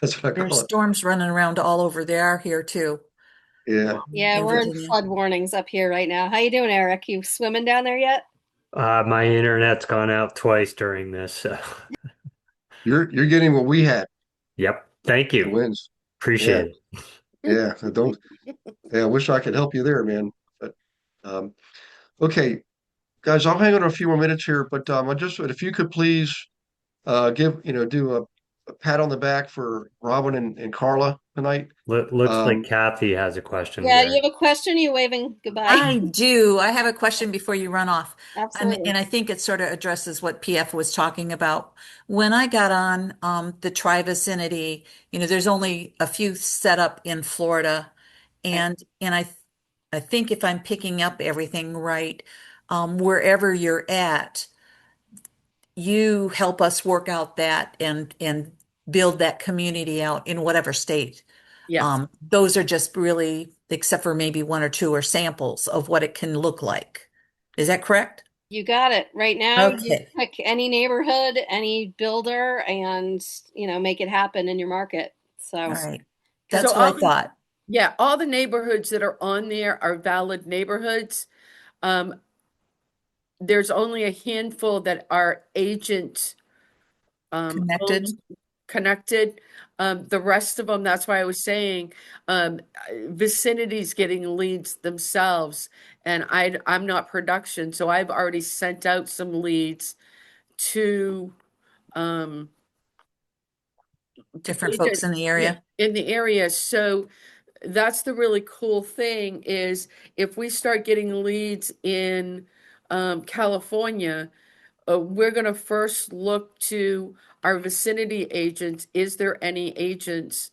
That's what I There's call it. storms running around all over. They are here too Yeah. Yeah, in we're in Virginia. flood warnings up here right now. How you doing, Eric? You swimming down there yet? My internet's gone out twice during this, so You're getting what we had, yep. Thank the you. winds. Yeah. Appreciate it. Yeah. So don't yeah, I wish I could help you there, man. But um okay, guys, I'll hang on a few more minutes here, but I just if you could please do a pat on the back for Robin and Carla tonight. Looks like Um, Kathy has a question, Yeah, you Gary. have a question? Are you waving goodbye? I do. I have a question before you run off. Absolutely. And I think it sort of addresses what PF was talking about. When I got on the Tri-Vicinity, there's only a few set up in Florida. Right. I think if I'm picking up everything right, wherever you're at, you help us work out that and build that community out in whatever state. Yes. Those are just really, except for maybe one or two, are samples of what it can look like. Is that correct? You got it. Right now, you Okay. pick any neighborhood, any builder, and make it happen in your market. All So right. So That's what I thought. all the neighborhoods that are on there are valid neighborhoods. Um, there's only a handful that are agent Connected. owned, connected. The rest of them, that's why I was saying, Vicinity's getting leads themselves, and I'm not production, so I've already sent out some leads to um, Different folks agents in the area. in the area. So that's the really cool thing is if we start getting leads in California, we're going to first look to our vicinity agents. Is there any agents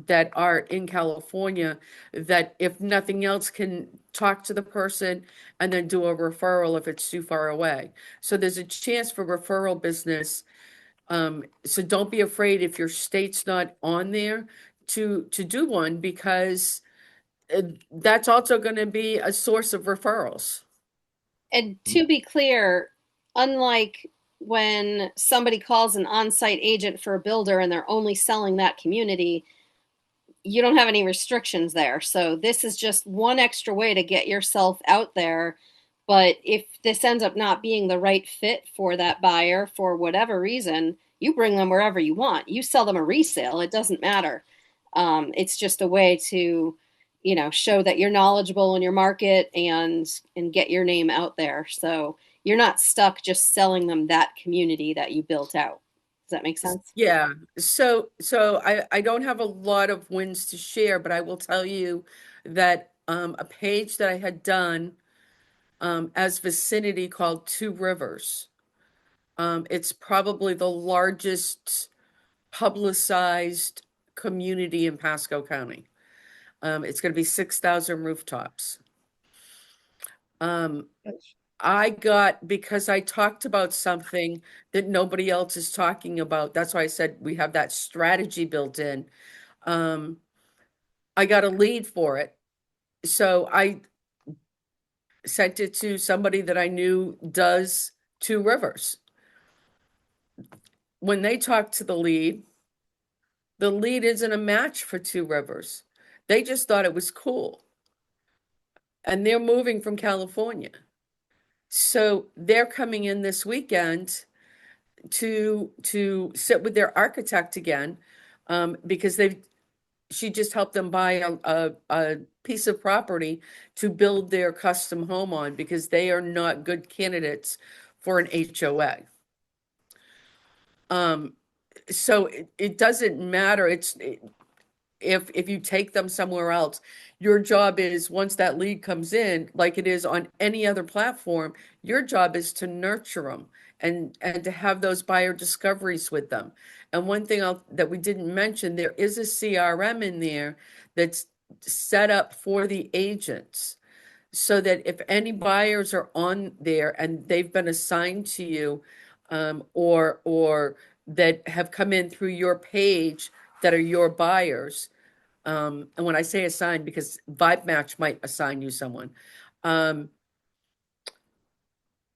that are in California that, if nothing else, can talk to the person and then do a referral if it's too far away? So there's a chance for referral business. So don't be afraid if your state's not on there to do one, because that's also going to be a source of referrals. And to be clear, unlike when somebody calls an on-site agent for a builder and they're only selling that community, you don't have any restrictions there. So this is just one extra way to get yourself out there. But if this ends up not being the right fit for that buyer for whatever reason, you bring them wherever you want. You sell them a resale, it doesn't matter. It's just a way to, show that you're knowledgeable in your market and get your name out there. So you're not stuck just selling them that community that you built out. Does that make sense? Yeah. So I don't have a lot of wins to share, but I will tell you that a page that I had done as Vicinity called Two Rivers. It's probably the largest publicized community in Pasco County. It's going to be 6,000 rooftops. Because I talked about something that nobody else is talking about. That's why I said we have that strategy built in. I got a lead for it. So I sent it to somebody that I knew does Two Rivers. When they talked to the lead isn't a match for Two Rivers. They just thought it was cool. And they're moving from California. So they're coming in this weekend to sit with their architect again, because she just helped them buy a piece of property to build their custom home on, because they are not good candidates for an HOA. So it doesn't matter. If you take them somewhere else, your job is, once that lead comes in, like it is on any other platform, your job is to nurture them and to have those buyer discoveries with them. And one thing that we didn't mention, there is a CRM in there that's set up for the agents, so that if any buyers are on there and they've been assigned to you, or that have come in through your page that are your buyers, and when I say assigned, because Vibe Match might assign you someone,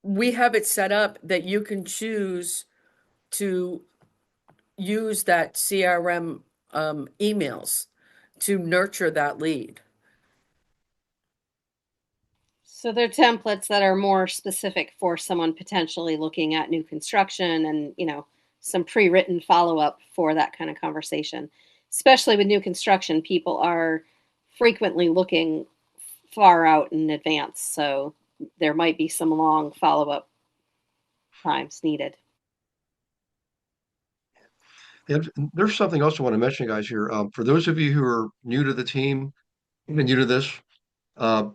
we have it set up that you can choose to use that CRM emails to nurture that lead. So they're templates that are more specific for someone potentially looking at new construction, and, some pre-written follow-up for that kind of conversation. Especially with new construction, people are frequently looking far out in advance. So there might be some long follow-up times needed. And there's something else I want to mention, guys, here. For those of you who are new to the team, even new to this, uh,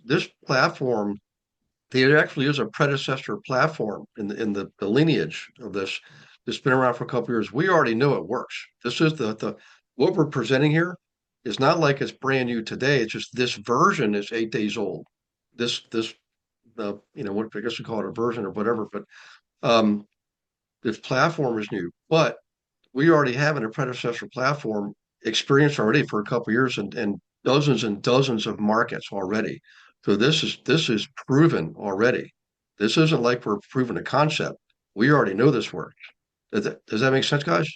this platform, there actually is a predecessor platform in the lineage of this that's been around for a couple of years. We already know it works. This is the what we're presenting here is not like it's brand new today. It's just this version is 8 days old. This what I guess we call it a version or whatever, but um, this platform is new. But we already have in a predecessor platform experience already for a couple of years and dozens of markets already. So this is proven already. This isn't like we're proving a concept. We already know this works. Does that make sense, guys?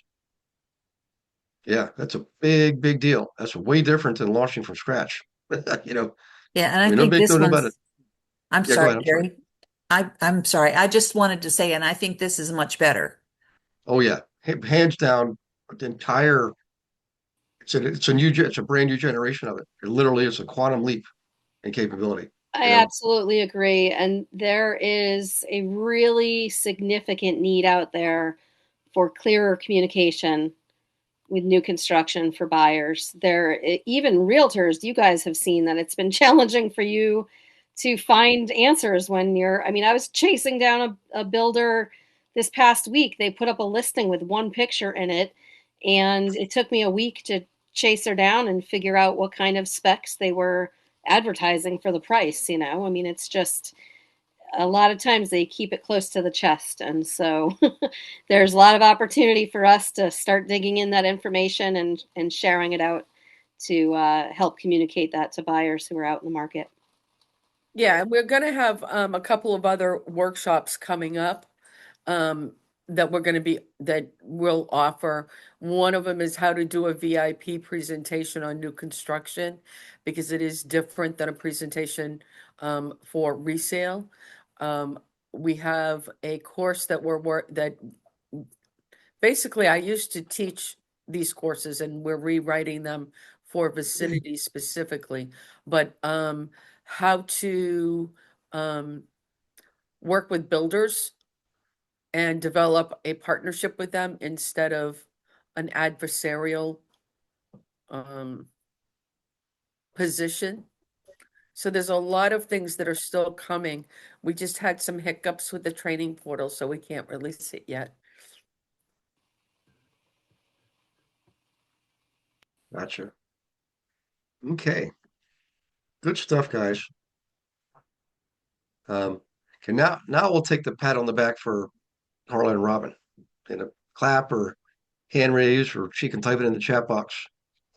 Yeah, that's a big, big deal. That's way different than launching from scratch. You know, Yeah, and I I mean, no think big this deal about it. one's, I'm Yeah, go sorry, ahead. I'm sorry. Gary. I'm sorry. I just wanted to say, and I think this is much better. Oh yeah, hands down, the entire it's a brand new generation of it. It literally is a quantum leap in capability. I You know, absolutely agree. And there is a really significant need out there for clearer communication with new construction for buyers. Even realtors, you guys have seen that it's been challenging for you to find answers when I was chasing down a builder this past week. They put up a listing with one picture in it, and it took me a week to chase her down and figure out what kind of specs they were advertising for the price. It's just a lot of times they keep it close to the chest. And so there's a lot of opportunity for us to start digging in that information and sharing it out to help communicate that to buyers who are out in the market. Yeah, and we're going to have a couple of other workshops coming up, um, that we'll offer. One of them is how to do a VIP presentation on new construction, because it is different than a presentation for resale. We have a course that basically I used to teach these courses, and we're rewriting them for Vicinity specifically. But how to work with builders and develop a partnership with them instead of an adversarial um, position. So there's a lot of things that are still coming. We just had some hiccups with the training portal, so we can't release it yet. gotcha. Okay, good stuff, guys. Okay, now we'll take the pat on the back for Carla and Robin, and a clap or hand raise, or she can type it in the chat box.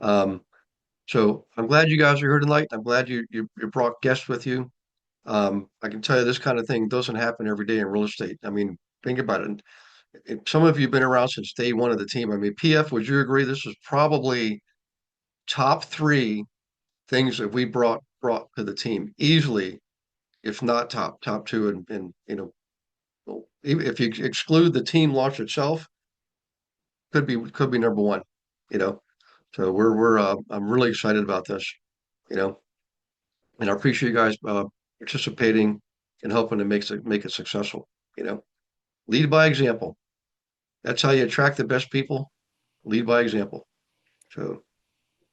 Um, so I'm glad you guys are here tonight. I'm glad you brought guests with you. I can tell you this kind of thing doesn't happen every day in real estate. I mean, think about it. Some of you have been around since day one of the team. I mean, PF, would you agree this is probably top three things that we brought to the team easily, if not top two, and if you exclude the team launch itself, could be number one. You know, so we're I'm really excited about this. You know, and I appreciate you guys participating and helping to make it successful. You know, lead by example. That's how you attract the best people. Lead by example. So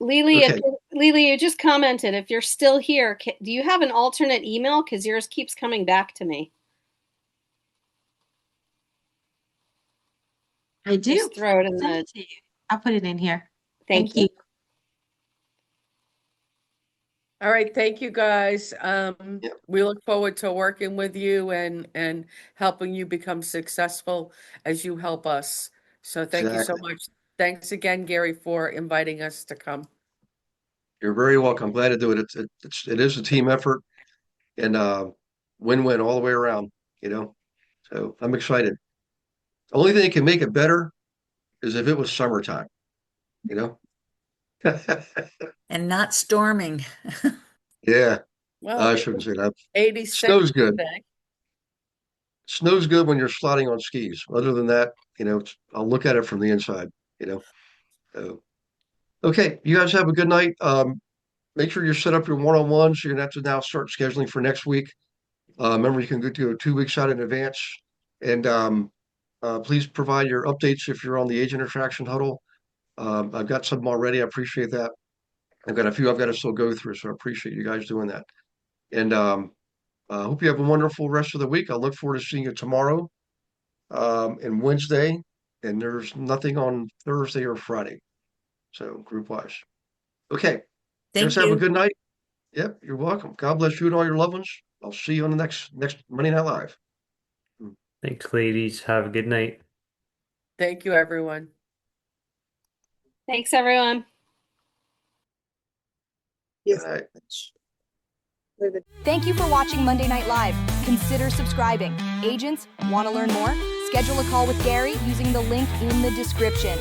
okay. Lily, you just commented. If you're still here, do you have an alternate email? Because yours keeps coming back to me. I do. Just throw it in Send the. it to you. I'll put it in here. Thank you. All right, thank you guys. Yep. We look forward to working with you and helping you become successful as you help us. So thank you so Exactly. much. Thanks again, Gary, for inviting us to come. You're very welcome. Glad to do it. It is a team effort and win-win all the way around, you know. So I'm excited. The only thing that can make it better is if it was summertime, you know. And not storming. Yeah, Well, I it shouldn't was say that. 86 Snow's good. today. Snow's good when you're sliding on skis. Other than that, you know, I'll look at it from the inside, you know. So, okay, you guys have a good night. Make sure you set up your one-on-ones. You're gonna have to now start scheduling for next week. Remember, you can go 2 weeks out in advance. And please provide your updates if you're on the agent attraction huddle. I've got some already. I appreciate that. I've got a few I've got to still go through, so I appreciate you guys doing that. And I hope you have a wonderful rest of the week. I look forward to seeing you tomorrow and Wednesday. And there's nothing on Thursday or Friday. So group wise. Okay. Thank Guys have a you. good night. Yep, you're welcome. God bless you and all your loved ones. I'll see you on the next Monday Night Live. Thanks, ladies. Have a good night. Thank you, everyone. Thanks, everyone. Good night. Thank you for watching Monday Night Live. Consider subscribing. Agents, want to learn more? Schedule a call with Gary using the link in the description.